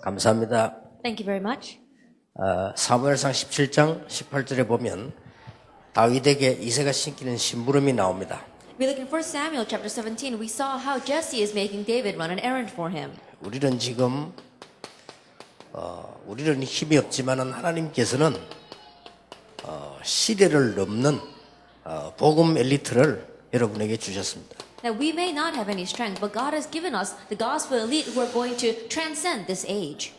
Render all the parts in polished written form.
감사합니다. Thank you very much. 사무엘상 17장 18절에 보면 다윗에게 이새가 신기는 심부름이 나옵니다. We look in 1 Samuel chapter 17. We saw how Jesse is making David run an errand for him. 우리는 지금 우리는 힘이 없지만은 하나님께서는 시대를 넘는 복음 엘리트를 여러분에게 주셨습니다. That we may not have any strength, but God has given us the gospel elite who are going to transcend this age.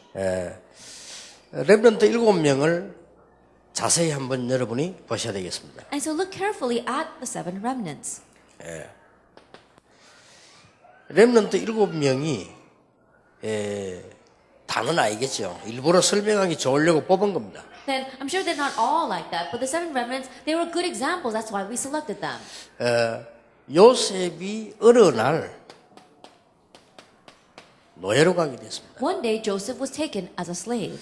렘넌트 7명을 자세히 한번 여러분이 보셔야 되겠습니다. And so look carefully at the seven remnants. 렘넌트 7명이 다는 아니겠죠. 일부러 설명하기 좋으려고 뽑은 겁니다. Then I'm sure they're not all like that, but the seven remnants, they were good examples. That's why we selected them. 요셉이 어느 날 노예로 가게 됐습니다. One day Joseph was taken as a slave.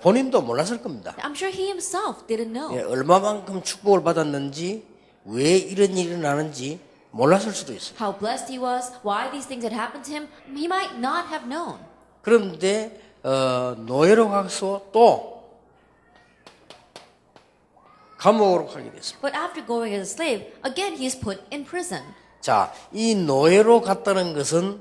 본인도 몰랐을 겁니다. I'm sure he himself didn't know. 얼마만큼 축복을 받았는지 왜 이런 일이 일어나는지 몰랐을 수도 있어요. How blessed he was, why these things had happened to him, he might not have known. 그런데 노예로 가서 또 감옥으로 가게 됐습니다. But after going as a slave, again he is put in prison. 자, 이 노예로 갔다는 것은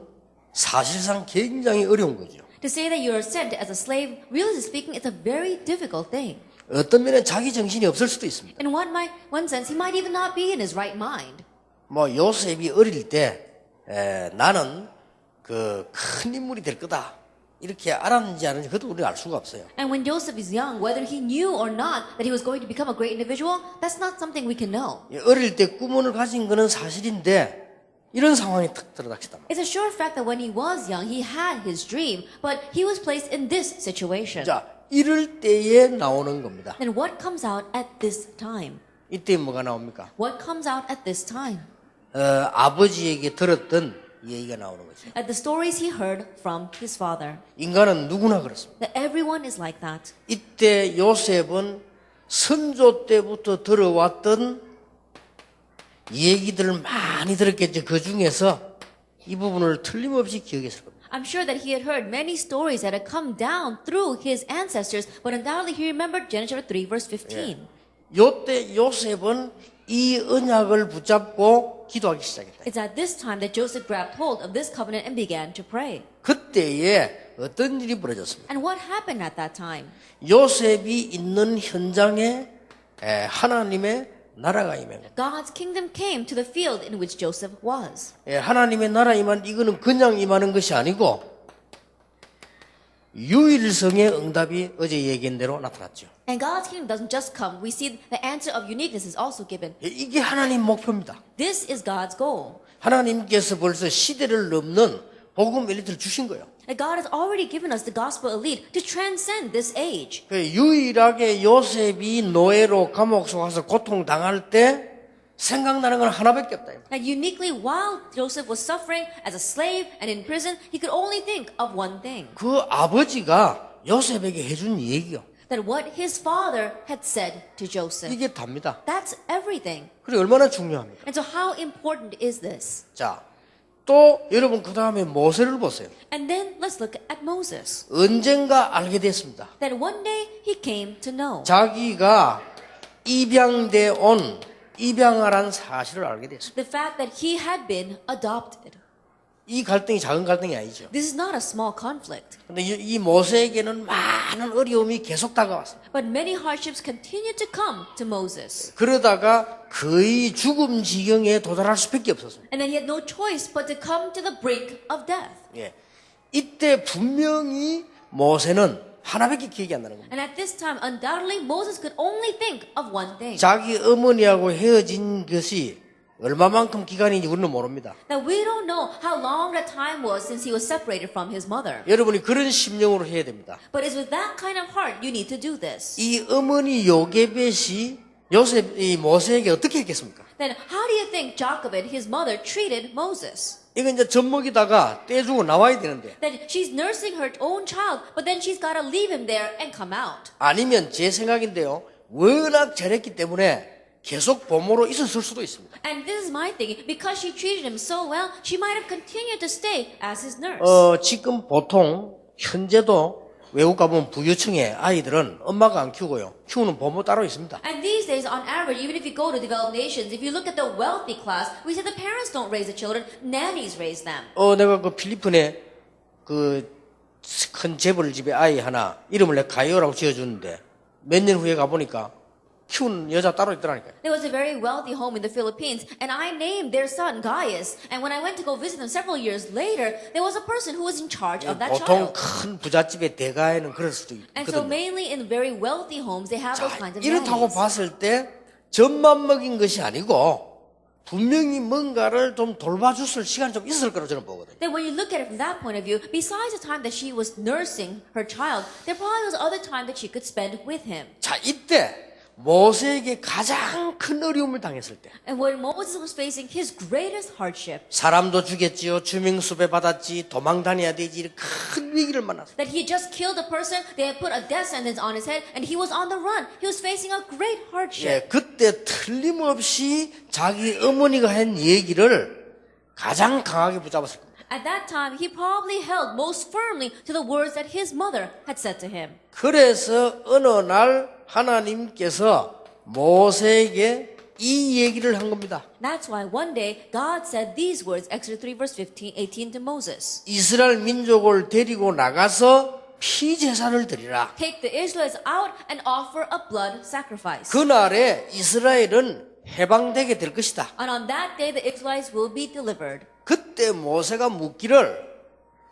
사실상 굉장히 어려운 거죠. To say that you are sent as a slave, really speaking, it's a very difficult thing. 어떤 면에 자기 정신이 없을 수도 있습니다. In one sense, he might even not be in his right mind. 뭐 요셉이 어릴 때 나는 그 큰 인물이 될 거다 이렇게 알았는지 아는지 그것도 우리가 알 수가 없어요. And when Joseph is young, whether he knew or not that he was going to become a great individual, that's not something we can know. 어릴 때 꿈을 가진 거는 사실인데 이런 상황이 탁 들어닥치다. It's a sure fact that when he was young, he had his dream, but he was placed in this situation. 자, 이럴 때에 나오는 겁니다. Then what comes out at this time? 이때 뭐가 나옵니까? What comes out at this time? 아버지에게 들었던 얘기가 나오는 거죠. At the stories he heard from his father. 인간은 누구나 그렇습니다. That everyone is like that. 이때 요셉은 선조 때부터 들어왔던 얘기들을 많이 들었겠죠. 그 중에서 이 부분을 틀림없이 기억했을 겁니다. I'm sure that he had heard many stories that had come down through his ancestors, but undoubtedly he remembered Genesis chapter 3 verse 15. 요때 요셉은 이 언약을 붙잡고 기도하기 시작했다. It's at this time that Joseph grabbed hold of this covenant and began to pray. 그때에 어떤 일이 벌어졌습니까? And what happened at that time? 요셉이 있는 현장에 하나님의 나라가 임한 겁니다. God's kingdom came to the field in which Joseph was. 하나님의 나라 임한 이거는 그냥 임하는 것이 아니고 유일성의 응답이 어제 얘기한 대로 나타났죠. And God's kingdom doesn't just come. We see the answer of uniqueness is also given. 이게 하나님 목표입니다. This is God's goal. 하나님께서 벌써 시대를 넘는 복음 엘리트를 주신 거예요. And God has already given us the gospel elite to transcend this age. 유일하게 요셉이 노예로 감옥 속에서 고통당할 때 생각나는 건 하나밖에 없다. And uniquely, while Joseph was suffering as a slave and in prison, he could only think of one thing. 그 아버지가 요셉에게 해준 얘기요. That what his father had said to Joseph. 이게 답니다. That's everything. 그리고 얼마나 중요합니까? And so how important is this? 자, 또 여러분 그 다음에 모세를 보세요. And then let's look at Moses. 언젠가 알게 됐습니다. That one day he came to know. 자기가 입양돼 온 입양아란 사실을 알게 됐습니다. The fact that he had been adopted. 이 갈등이 작은 갈등이 아니죠. This is not a small conflict. 근데 이 모세에게는 많은 어려움이 계속 다가왔습니다. But many hardships continued to come to Moses. 그러다가 거의 죽음 지경에 도달할 수밖에 없었습니다. And then he had no choice but to come to the brink of death. 예. 이때 분명히 모세는 하나밖에 기억이 안 나는 겁니다. And at this time, undoubtedly, Moses could only think of one thing. 자기 어머니하고 헤어진 것이 얼마만큼 기간인지 우리는 모릅니다. Now, we don't know how long that time was since he was separated from his mother. 여러분이 그런 심령으로 해야 됩니다. But it's with that kind of heart you need to do this. 이 어머니 요게벳이 이 모세에게 어떻게 했겠습니까? Then how do you think Jochebed, his mother, treated Moses? 이건 이제 젖먹이다가 떼주고 나와야 되는데 That she's nursing her own child, but then she's got to leave him there and come out. 아니면 제 생각인데요. 워낙 잘했기 때문에 계속 보모로 있었을 수도 있습니다. And this is my thinking. Because she treated him so well, she might have continued to stay as his nurse. 지금 보통 현재도 외국 가보면 부유층의 아이들은 엄마가 안 키우고요. 키우는 부모 따로 있습니다. And these days, on average, even if you go to developed nations, if you look at the wealthy class, we say the parents don't raise the children, nannies raise them. 내가 그 필리핀에 그 큰 재벌 집에 아이 하나 이름을 내가 가이오라고 지어주는데 몇 년 후에 가보니까 키우는 여자 따로 있더라니까요. There was a very wealthy home in the Philippines, and I named their son Gaius. And when I went to go visit them several years later, there was a person who was in charge of that 보통 child. 큰 부잣집의 대가에는 그럴 수도 And so 있거든요. mainly in very wealthy homes, they have those 자, kinds of 이렇다고 nannies. 봤을 때 젖만 먹인 것이 아니고 분명히 뭔가를 좀 돌봐줬을 시간이 좀 있을 거라고 저는 보거든요. Then when you look at it from that point of view, besides the time that she was nursing her child, there probably was other time that she could spend with him. 자, 이때 모세에게 가장 큰 어려움을 당했을 때 And when Moses was facing his greatest hardship, 사람도 죽였지요. 주명수배 받았지. 도망 다녀야 되지. 이런 큰 위기를 만났어요. that he had just killed a person, they had put a death sentence on his head, and he was on the run. He was facing a great hardship. 예, 그때 틀림없이 자기 어머니가 한 얘기를 가장 강하게 붙잡았을 겁니다. At that time, he probably held most firmly to the words that his mother had said to him. 그래서 어느 날 하나님께서 모세에게 이 얘기를 한 겁니다. That's why one day God said these words, Exodus 3 verse 18 to Moses. 이스라엘 민족을 데리고 나가서 피제사를 드리라. Take the Israelites out and offer a blood sacrifice. 그날에 이스라엘은 해방되게 될 것이다. And on that day, the Israelites will be delivered. 그때 모세가 묻기를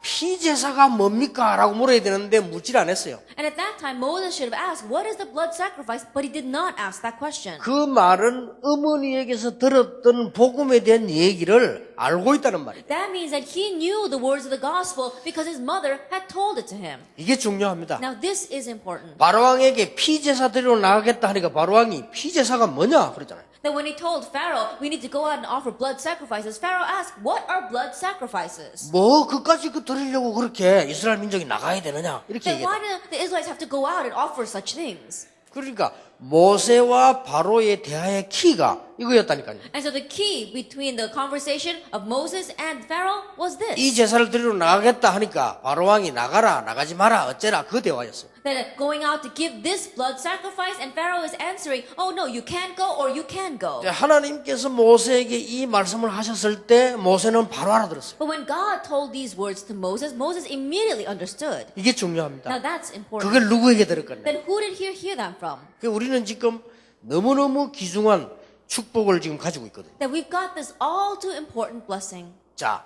피제사가 뭡니까? 라고 물어야 되는데 묻질 않았어요. And at that time, Moses should have asked, what is the blood sacrifice? But he did not ask that question. 그 말은 어머니에게서 들었던 복음에 대한 얘기를 알고 있다는 말이에요. That means that he knew the words of the gospel because his mother had told it to him. 이게 중요합니다. Now, this is important. 바로왕에게 피제사 드리러 나가겠다 하니까 바로왕이 피제사가 뭐냐? 그랬잖아요. That when he told Pharaoh, we need to go out and offer blood sacrifices, Pharaoh asked, what are blood sacrifices? 뭐 그까지 그 드리려고 그렇게 이스라엘 민족이 나가야 되느냐? 이렇게 Then why 얘기했다. do the Israelites have to go out and offer such things? 그러니까 모세와 바로의 대화의 키가 이거였다니까요. And so the key between the conversation of Moses and Pharaoh was 이 this. 제사를 드리러 나가겠다 하니까 바로왕이 나가라 나가지 마라 어째라 그 대화였어요. That going out to give this blood sacrifice, and Pharaoh is answering, oh no, you can't go or you can go. 하나님께서 모세에게 이 말씀을 하셨을 때 모세는 바로 알아들었어요. But when God told these words to Moses, Moses immediately understood. 이게 Now 중요합니다. that's important. 그걸 누구에게 들을 건데? Then who did he hear that from? 우리는 지금 너무너무 귀중한 축복을 지금 가지고 있거든요. That we've got this all too important blessing. 자,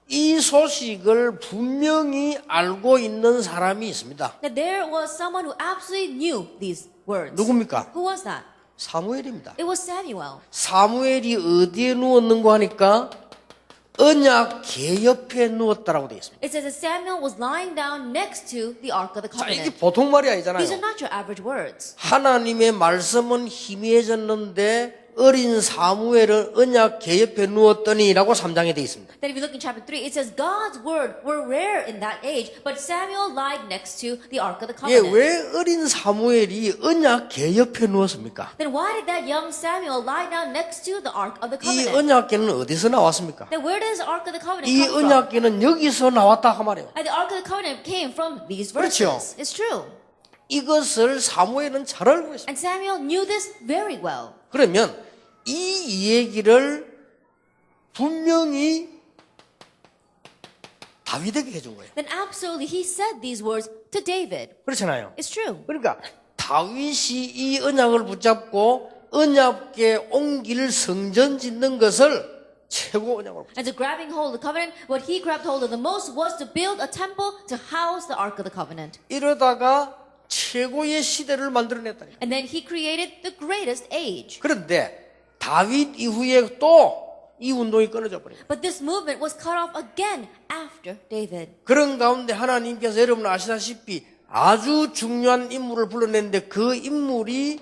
이 소식을 분명히 알고 있는 사람이 있습니다. That there was someone who absolutely knew these words. 누굽니까? Who was that? 사무엘입니다. It was Samuel. 사무엘이 어디에 누웠는고 하니까 언약 계 옆에 누웠다라고 되어 있습니다. It says that Samuel was lying down next to the Ark of the 자, 이게 Covenant. 보통 말이 These are 아니잖아요. not your average words. 하나님의 말씀은 희미해졌는데 어린 사무엘은 언약 계 옆에 누웠더니라고 3장에 되어 있습니다. Then if you look in chapter 3, it says God's word were rare in that age, but Samuel lied next to the Ark of the 예, Covenant. 왜 어린 사무엘이 언약 계 옆에 누웠습니까? Then why did that young Samuel lie down next to the Ark of the 이 Covenant? 언약궤는 어디서 나왔습니까? Then where does the Ark of the Covenant 이 come from? 언약궤는 여기서 나왔다 그 말이에요. And the Ark of the Covenant came from these 그렇죠. verses. It's true. 이것을 사무엘은 잘 알고 있습니다. And Samuel knew this very well. 그러면 이 얘기를 분명히 다윗에게 해준 거예요. Then absolutely he said these words to David. 그렇잖아요. It's true. 그러니까 다윗이 이 언약을 붙잡고 언약궤 옮길 성전 짓는 것을 최고 언약으로 And to grabbing hold of the covenant, what he grabbed hold of the most was to build a temple to house the Ark of the Covenant. 이러다가 최고의 시대를 만들어냈다니까. And then he created the greatest age. 그런데 다윗 이후에 또 이 운동이 끊어져 버려요. But this movement was cut off again after David. 그런 가운데 하나님께서 여러분 아시다시피 아주 중요한 인물을 불러냈는데 그 인물이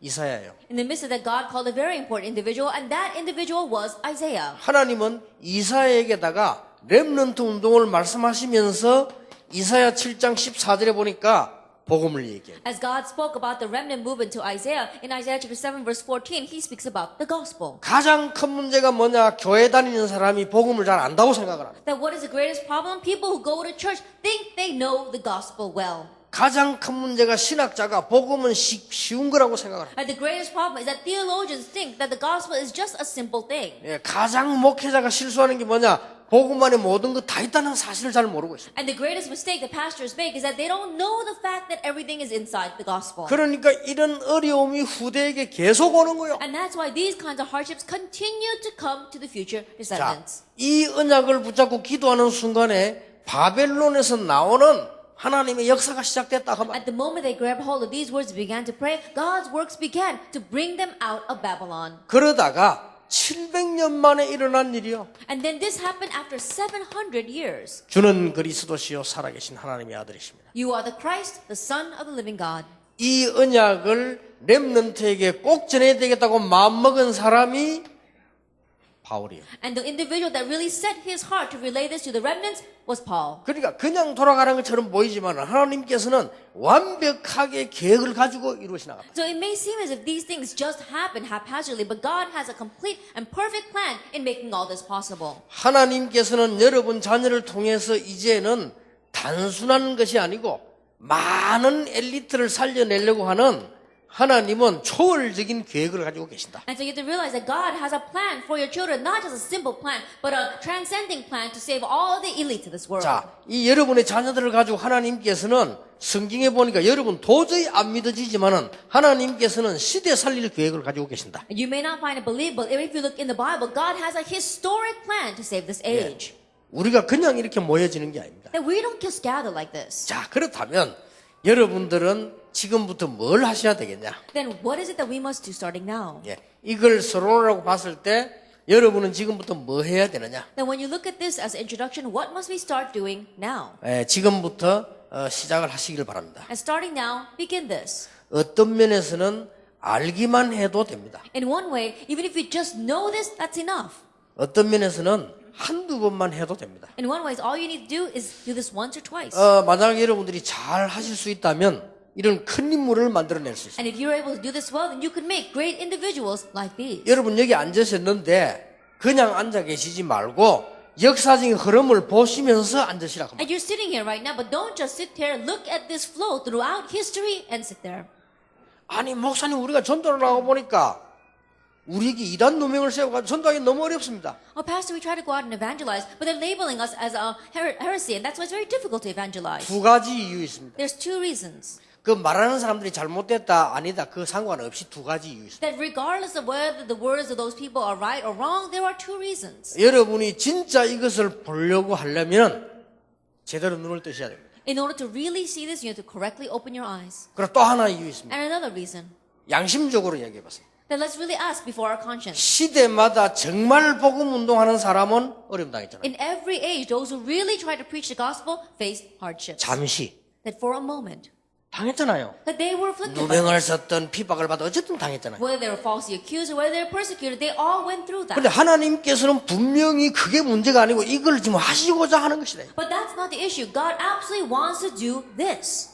이사야예요. In the midst of that, God called a very important individual, and that individual was Isaiah. 하나님은 이사야에게다가 렘넌트 운동을 말씀하시면서 이사야 7장 14절에 보니까 복음을 얘기해요. As God spoke about the remnant movement to Isaiah, in Isaiah chapter 7 verse 14, he speaks about the gospel. 가장 큰 문제가 뭐냐? 교회 다니는 사람이 복음을 잘 안다고 생각을 합니다. That what is the greatest problem? People who go to church think they know the gospel well. 가장 큰 문제가 신학자가 복음은 쉬운 거라고 생각을 합니다. And the greatest problem is that theologians think that the gospel is just a simple thing. 예, 가장 목회자가 실수하는 게 뭐냐? 복음 안에 모든 거 다 있다는 사실을 잘 모르고 있습니다. And the greatest mistake that pastors make is that they don't know the fact that everything is inside the gospel. 그러니까 이런 어려움이 후대에게 계속 오는 거예요. And that's why these kinds of hardships continue to come to the future 자, descendants. 이 언약을 붙잡고 기도하는 순간에 바벨론에서 나오는 하나님의 역사가 시작됐다 하면 At the moment they grabbed hold of these words and began to pray, God's works began to bring them out of Babylon. 그러다가 700년 만에 일어난 일이요. And then this happened after 700 years. 주는 그리스도시요 살아계신 하나님의 아들이십니다. You are the Christ, the Son of the living God. 이 언약을 렘넌트에게 꼭 전해야 되겠다고 마음먹은 사람이 바울이에요. And the individual that really set his heart to relay this to the remnants was Paul. 그러니까 그냥 돌아가는 것처럼 보이지만 하나님께서는 완벽하게 계획을 가지고 이루시나 갑니다. So it may seem as if these things just happen haphazardly, but God has a complete and perfect plan in making all this possible. 하나님께서는 여러분 자녀를 통해서 이제는 단순한 것이 아니고 많은 엘리트를 살려내려고 하는 하나님은 초월적인 계획을 가지고 계신다. And so you have to realize that God has a plan for your children, not just a simple plan, but a transcending plan to save all the elite of this world. 자, 이 여러분의 자녀들을 가지고 하나님께서는 성경에 보니까 여러분 도저히 안 믿어지지만은 하나님께서는 시대 살릴 계획을 가지고 계신다. And you may not find it believable, but if you look in the Bible, God has a historic plan to save this age. 우리가 그냥 이렇게 모여지는 게 아닙니다. That we don't just gather like this. 자, 그렇다면 여러분들은 지금부터 뭘 하셔야 되겠냐? Then what is it that we must do starting now? 예, 이걸 서론이라고 봤을 때 여러분은 지금부터 뭐 해야 되느냐? Then when you look at this as introduction, what must we start doing now? 예, 지금부터 시작을 하시길 바랍니다. And starting now, begin this. 어떤 면에서는 알기만 해도 됩니다. In one way, even if you just know this, that's enough. 어떤 면에서는 한두 번만 해도 됩니다. In one way, all you need to do is do this once or twice. 만약 여러분들이 잘 하실 수 있다면 이런 큰 인물을 만들어낼 수 있습니다. And if you're able to do this well, then you can make great individuals like these. 여러분 여기 앉으셨는데 그냥 앉아 계시지 말고 역사적인 흐름을 보시면서 앉으시라고 합니다. And you're sitting here right now, but don't just sit there, look at this flow throughout history and sit there. 아니 목사님 우리가 전도를 하고 보니까 우리에게 이단 누명을 세워가지고 전도하기 너무 어렵습니다. Oh, Pastor, we try to go out and evangelize, but they're labeling us as a heresy, and that's why it's very difficult to evangelize. 두 가지 이유 있습니다. There's two reasons. 그 말하는 사람들이 잘못됐다 아니다 그 상관없이 두 가지 이유 있습니다. That regardless of whether the words of those people are right or wrong, there are two reasons. 여러분이 진짜 이것을 보려고 하려면 제대로 눈을 뜨셔야 됩니다. In order to really see this, you have to correctly open your eyes. 그리고 또 하나 이유 있습니다. And another reason, 양심적으로 얘기해 보세요. that let's really ask before our conscience. 시대마다 정말 복음 운동하는 사람은 어려움 당했잖아요. In every age, those who really try to preach the gospel faced hardships. 잠시 That for a moment, 당했잖아요. that they were afflicted by 누명을 썼던 피박을 받아 어쨌든 당했잖아요. whether they were falsely accused or whether they were persecuted, they all went through that. 그런데 하나님께서는 분명히 그게 문제가 아니고 이걸 지금 하시고자 하는 것이다. But that's not the issue. God absolutely wants to do this.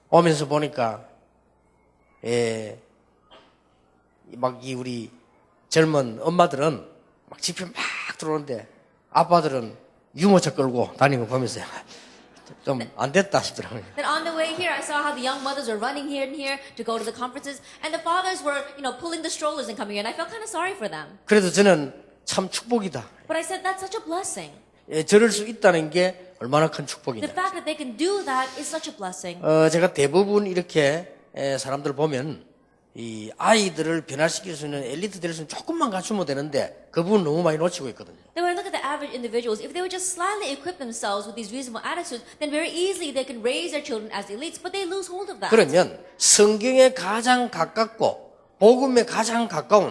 오면서 보니까 막 이 우리 젊은 엄마들은 막 집회 막 들어오는데 아빠들은 유모차 끌고 다니는 거 보면서 좀 안 됐다 싶더라고요. Then on the way here, I saw how the young mothers were running here and here to go to the conferences, and the fathers were, pulling the strollers and coming here, and I felt kind of sorry for them. 그래도 저는 참 축복이다. But I said, that's such a blessing. 저럴 수 있다는 게 얼마나 큰 The 축복이냐. fact that they can do that is such a blessing. 제가 대부분 이렇게 사람들 보면 이 아이들을 변화시킬 수 있는 엘리트 될 수 있는 조금만 갖추면 되는데 그 부분 너무 많이 놓치고 있거든요. Then when I look at the average individuals, if they would just slightly equip themselves with these reasonable attitudes, then very easily they can raise their children as elites, but they lose hold of that. 그러면 성경에 가장 가깝고 복음에 가장 가까운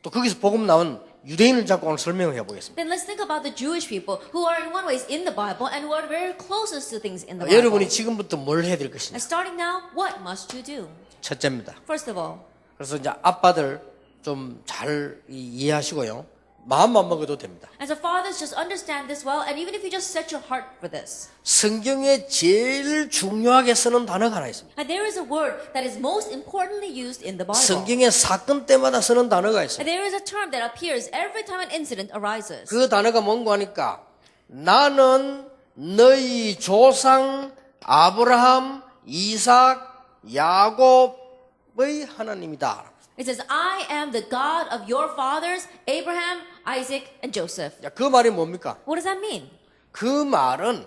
또 거기서 복음 나온 유대인을 잡고 오늘 설명해 보겠습니다. Then let's think about the Jewish people who are in one way in the Bible and who are very closest to things in the Bible. 여러분이 지금부터 뭘 해야 될 것이냐. And starting now, what must you do? 첫째입니다. First of all, 그래서 이제 아빠들 좀 잘 이해하시고요. 마음만 먹어도 됩니다. And so fathers, just understand this well, and even if you just set your heart for this. 성경에 제일 중요하게 쓰는 단어가 하나 있습니다. And there is a word that is most importantly used in the Bible. 성경의 사건 때마다 쓰는 단어가 있습니다. And there is a term that appears every time an incident arises. 그 단어가 뭔가 하니까 나는 너희 조상 아브라함, 이삭, 야곱의 하나님이다. It says, I am the God of your fathers, Abraham, Isaac, and Joseph. 자, 그 말이 뭡니까? What does that mean? 그 말은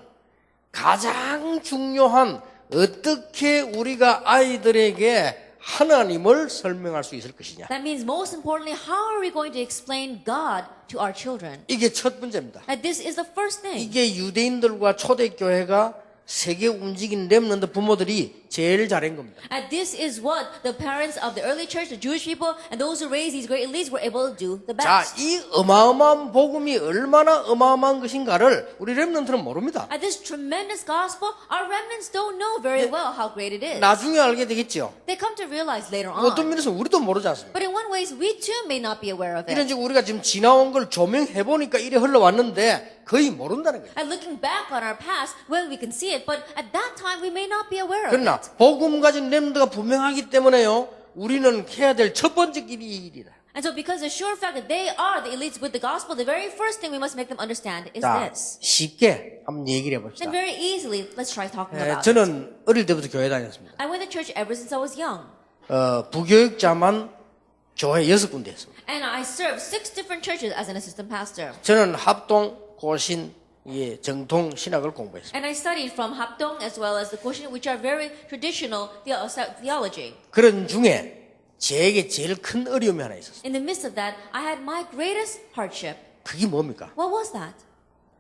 가장 중요한 어떻게 우리가 아이들에게 하나님을 설명할 수 있을 것이냐. That means most importantly, how are we going to explain God to our children? 이게 첫 번째입니다. And this is the first thing. 이게 유대인들과 초대교회가 세계 움직인 렘넌트 부모들이 제일 잘한 겁니다. And this is what the parents of the early church, the Jewish people, and those who raised these great elites were able to do the 자, best. 이 어마어마한 복음이 얼마나 어마어마한 것인가를 우리 렘넌트는 모릅니다. At this tremendous gospel, our remnants don't know very well how great it is. 나중에 알게 되겠죠. They come to realize later 어떤 on. 면에서 우리도 모르지 않습니까? But in one ways, we too may not be aware of 이런 it. 즉 우리가 지금 지나온 걸 조명해 보니까 이래 흘러왔는데 거의 모른다는 거예요. And looking back on our past, well, we can see it, but at that time, we may not be aware of 그러나 it. 복음 가진 렘넌트가 분명하기 때문에요. 우리는 해야 될 첫 번째 길이 이 일이다. And so because the sure fact that they are the elites with the gospel, the very first thing we must make them understand is 자, this. 쉽게 한번 얘기를 해봅시다. Then very easily, let's try talking about it. 저는 어릴 때부터 교회 다녔습니다. I went to church ever since I was young. 부교육자만 교회 6군데 했습니다. And I served 6 different churches as an assistant pastor. 저는 합동, 고신, 정통 신학을 공부했습니다. And I studied from Hapdong as well as the Koshin, which are very traditional theology. 그런 중에 제게 제일 큰 어려움이 하나 있었어요. In the midst of that, I had my greatest hardship. 그게 뭡니까? What was that?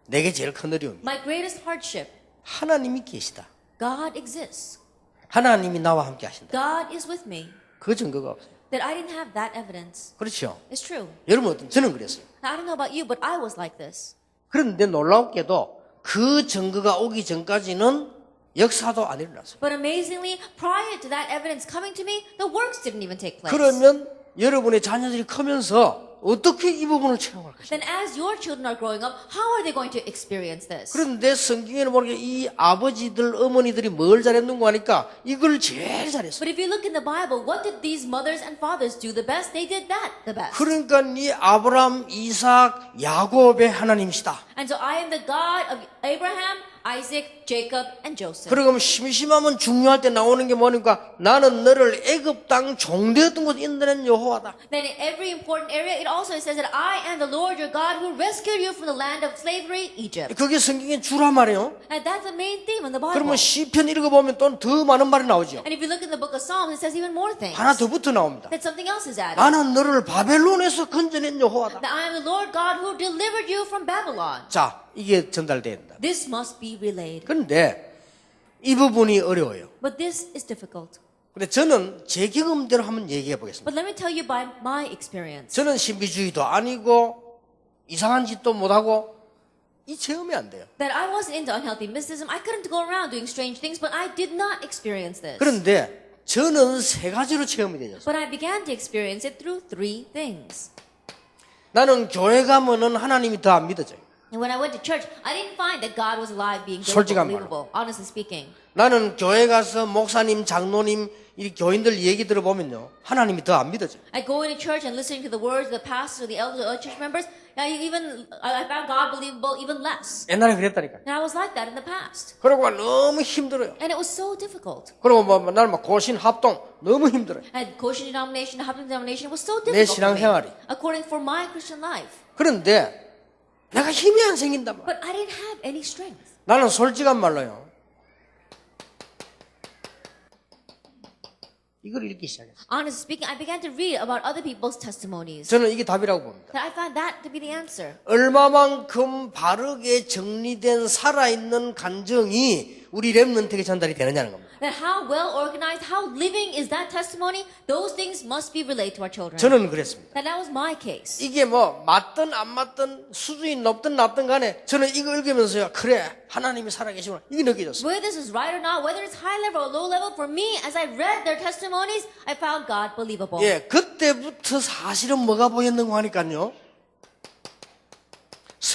내게 제일 큰 어려움이 My greatest hardship. 하나님이 계시다. God exists. 하나님이 나와 함께 하신다. God is with me. 그 증거가 없어요. That I didn't have that evidence. 그렇죠. It's true. 여러분 어떤 저는 그랬어요. Now, I don't know about you, but I was like this. 그런데 놀랍게도 그 증거가 오기 전까지는 역사도 안 일어났어요. But amazingly, prior to that evidence coming to me, the works didn't even take place. 그러면 여러분의 자녀들이 크면서 어떻게 이 부분을 체험할 것인가? Then as your children are growing up, how are they going to experience this? 그런데 성경에는 보니까 이 아버지들, 어머니들이 뭘 잘했는가 하니까 이걸 제일 잘했어요. But if you look in the Bible, what did these mothers and fathers do the best? They did that the best. 그러니까 이 아브라함, 이삭, 야곱의 하나님이시다. And so I am the God of Abraham, Isaac, Jacob, and Joseph. 그러면 심심하면 중요할 때 나오는 게 뭐니까 나는 너를 애굽 땅 종되었던 곳 인도낸 여호와다. Then in every important area, it also says that I am the Lord your God who rescued you from the land of slavery, Egypt. 그게 성경의 주란 말이에요. And that's the main theme in the Bible. 그러면 시편 읽어보면 또 더 많은 말이 나오죠. And if you look in the book of Psalms, it says even more things. 하나 더 붙어 나옵니다. That something else is added. 나는 너를 바벨론에서 건져낸 여호와다. That I am the Lord God who delivered you from Babylon. 자, 이게 전달돼야 된다. This must be relayed. 그런데 이 부분이 어려워요. But this is difficult. 근데 저는 제 경험대로 한번 얘기해 보겠습니다. But let me tell you by my experience. 저는 신비주의도 아니고 이상한 짓도 못하고 이 체험이 안 돼요. That I wasn't into unhealthy mysticism. I couldn't go around doing strange things, but I did not experience this. 그런데 저는 세 가지로 체험이 되었어요. But I began to experience it through 3 things. 나는 교회 가면은 하나님이 더 안 믿어져요. And when I went to church, I didn't find that God was alive, being 솔직한 believable, honestly speaking. 나는 교회 가서 목사님, 장로님, 이 교인들 얘기 들어보면요. 하나님이 더 안 믿어져요. I go into church and listening to the words of the pastors, the elders, the other church members. I found God believable even less. 옛날에 그랬다니까요. And I was like that in the past. 그리고 너무 힘들어요. And it was so difficult. 그리고 나는 막 고신 합동 너무 힘들어요. And Koshin denomination, Hapdong denomination was so 내 difficult for me, 신앙생활이. according for my Christian life. 그런데 내가 힘이 안 생긴단 말이야. But I didn't have any strength. 나는 솔직한 말로요. 이걸 읽기 시작했어요. Honestly speaking, I began to read about other people's testimonies. 저는 이게 답이라고 봅니다. That I found that to be the answer. 얼마만큼 바르게 정리된 살아있는 간증이 우리 렘넌트에게 전달이 되느냐는 겁니다. That how well organized, how living is that testimony, those things must be relayed to our children. 저는 그랬습니다. That was my case. 이게 뭐 맞든 안 맞든 수준이 높든 낮든 간에 저는 이거 읽으면서요. 그래 하나님이 살아계시구나 이게 느껴졌어요. Whether this is right or not, whether it's high level or low level, for me, as I read their testimonies, I found God believable. 예, 그때부터 사실은 뭐가 보였는가 하니까요.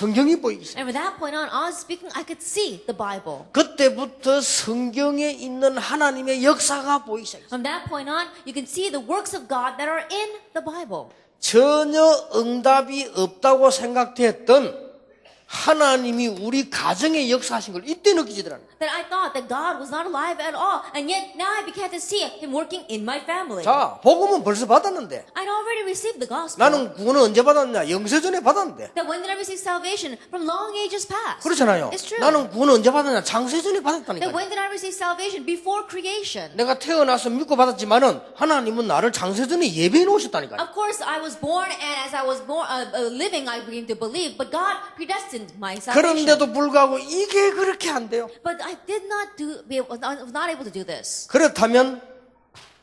성경이 보이기 시작. And from that point on, honestly speaking, I could see the Bible. 그때부터 성경에 있는 하나님의 역사가 보이기 시작했어요. From that point on, you can see the works of God that are in the Bible. 전혀 응답이 없다고 생각했던 하나님이 우리 가정에 역사하신 걸 이때 느끼지더라고요. That I thought that God was not alive at all, and yet now I began to see Him working in my family. 자, 복음은 벌써 받았는데 I'd already received the gospel. 나는 구원을 언제 받았냐? 영세전에 받았는데. That when did I receive salvation? From long ages past. 그렇잖아요. It's true. 나는 구원을 언제 받았냐? 장세전에 That 받았다니까요. when did I receive salvation? Before creation. 내가 태어나서 믿고 받았지만은 하나님은 나를 장세전에 예배해 놓으셨다니까요. Of course, I was born, and as I was born, living, I began to believe. But God predestined my salvation. 그런데도 불구하고 이게 그렇게 안 돼요. But I did not was not able to do this. 그렇다면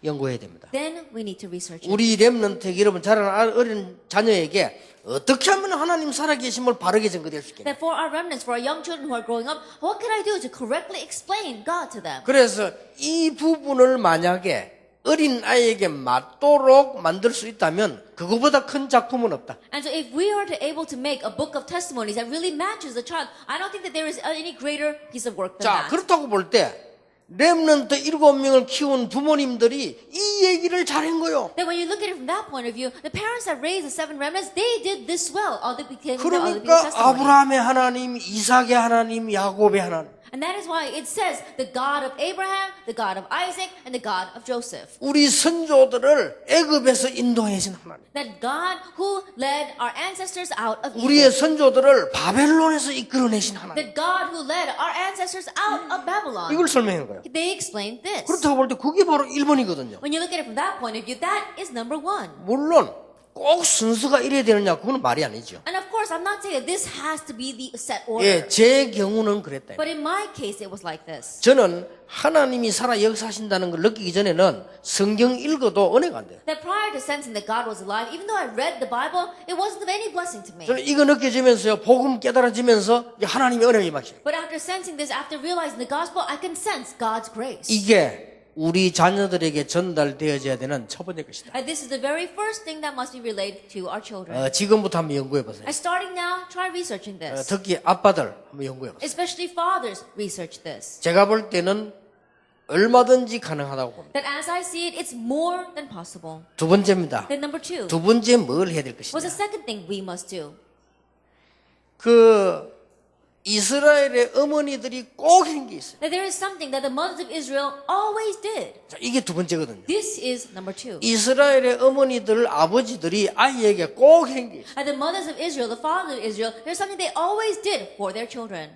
연구해야 됩니다. Then we need to research it. 우리 렘넌트 여러분 자라는 어린 자녀에게 어떻게 하면 하나님 살아계심을 바르게 증거될 수 있겠냐. That for our remnants, for our young children who are growing up, what can I do to correctly explain God to them? 그래서 이 부분을 만약에 어린 아이에게 맞도록 만들 수 있다면 그거보다 큰 작품은 없다. And so if we are able to make a book of testimonies that really matches the child, I don't think that there is any greater piece of work than 자, that. 그렇다고 볼 때 렘넌트 7명을 키운 부모님들이 이 얘기를 잘한 거요. Then when you look at it from that point of view, the parents that raised the 7 remnants, they did this well. All the became 그러니까 testimony. 아브라함의 하나님, 이삭의 하나님, 야곱의 하나님. And that is why it says the God of Abraham, the God of Isaac, and the God of Joseph. 우리 선조들을 애굽에서 인도하신 하나님. That God who led our ancestors out of 우리의 Egypt. 선조들을 바벨론에서 이끌어내신 하나님. That God who led our ancestors out of Babylon. 이걸 설명한 거예요. They explained this. 그렇다고 볼 때 그게 바로 1번이거든요. When you look at it from that point of view, that is number 1. 물론 꼭 순서가 이래야 되느냐 그건 말이 아니죠. And of course, I'm not saying that this has to be the set order. 예, 제 경우는 그랬다. But in my case, it was like this. 저는 하나님이 살아 역사하신다는 걸 느끼기 전에는 성경 읽어도 은혜가 안 돼요. That prior to sensing that God was alive, even though I read the Bible, it wasn't of any blessing to me. 저는 이거 느껴지면서요, 복음 깨달아지면서 하나님의 은혜가 임하셔요. But after sensing this, after realizing the gospel, I can sense God's grace. 이게 우리 자녀들에게 전달되어져야 되는 첫 번째 것이다. And this is the very first thing that must be relayed to our children. 지금부터 한번 연구해 보세요. And starting now, try researching this. 특히 아빠들 한번 연구해 보세요. Especially fathers, research this. 제가 볼 때는 얼마든지 가능하다고 봅니다. That as I see it, it's more than possible. 두 번째입니다. Then number 2, 두 번째 뭘 해야 될 what's 것이냐. the second thing we must do? 이스라엘의 어머니들이 꼭 한 게 있어요. That there is something that the mothers of Israel always did. 자, 이게 두 번째거든요. This is number 2. 이스라엘의 어머니들, 아버지들이 아이에게 꼭 한 게 있어요. And the mothers of Israel, the fathers of Israel, there's something they always did for their children.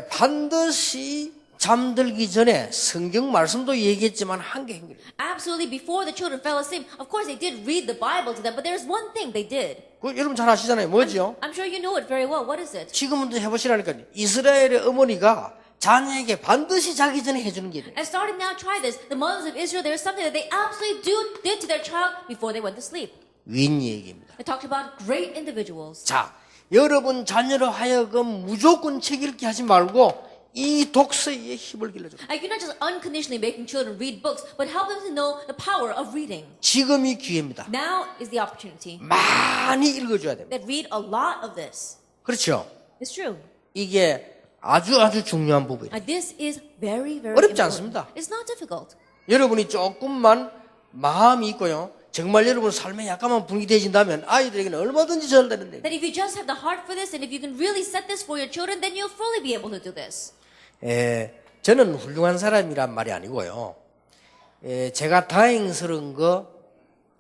반드시 잠들기 전에 성경 말씀도 얘기했지만 한 게 한 거예요. Absolutely, before the children fell asleep, of course they did read the Bible to them, but there's one thing they did. 여러분 잘 아시잖아요. 뭐죠? I'm sure you know it very well. What is it? 지금부터 해보시라니까요. 이스라엘의 어머니가 자녀에게 반드시 자기 전에 해주는 게 돼요. And starting now, try this. The mothers of Israel, there's something that they absolutely did to their child before they went to sleep. 윈 얘기입니다. They talked about great individuals. 자, 여러분 자녀로 하여금 무조건 책 읽게 하지 말고 이 독서에 힘을 길러줘요. Like you're not just unconditionally making children read books, but help them to know the power of reading. 지금이 기회입니다. Now is the opportunity 많이 읽어줘야 됩니다. that read a lot of this. 그렇죠? It's true. 이게 아주 중요한 부분이에요. And this is very, very 어렵지 important. 않습니다. It's not difficult. 여러분이 조금만 마음이 있고요. 정말 여러분 삶에 약간만 분위기 되진다면 아이들에게는 얼마든지 전달되는데. That if you just have the heart for this, and if you can really set this for your children, then you'll fully be able to do this. 저는 훌륭한 사람이란 말이 아니고요. 제가 다행스러운 거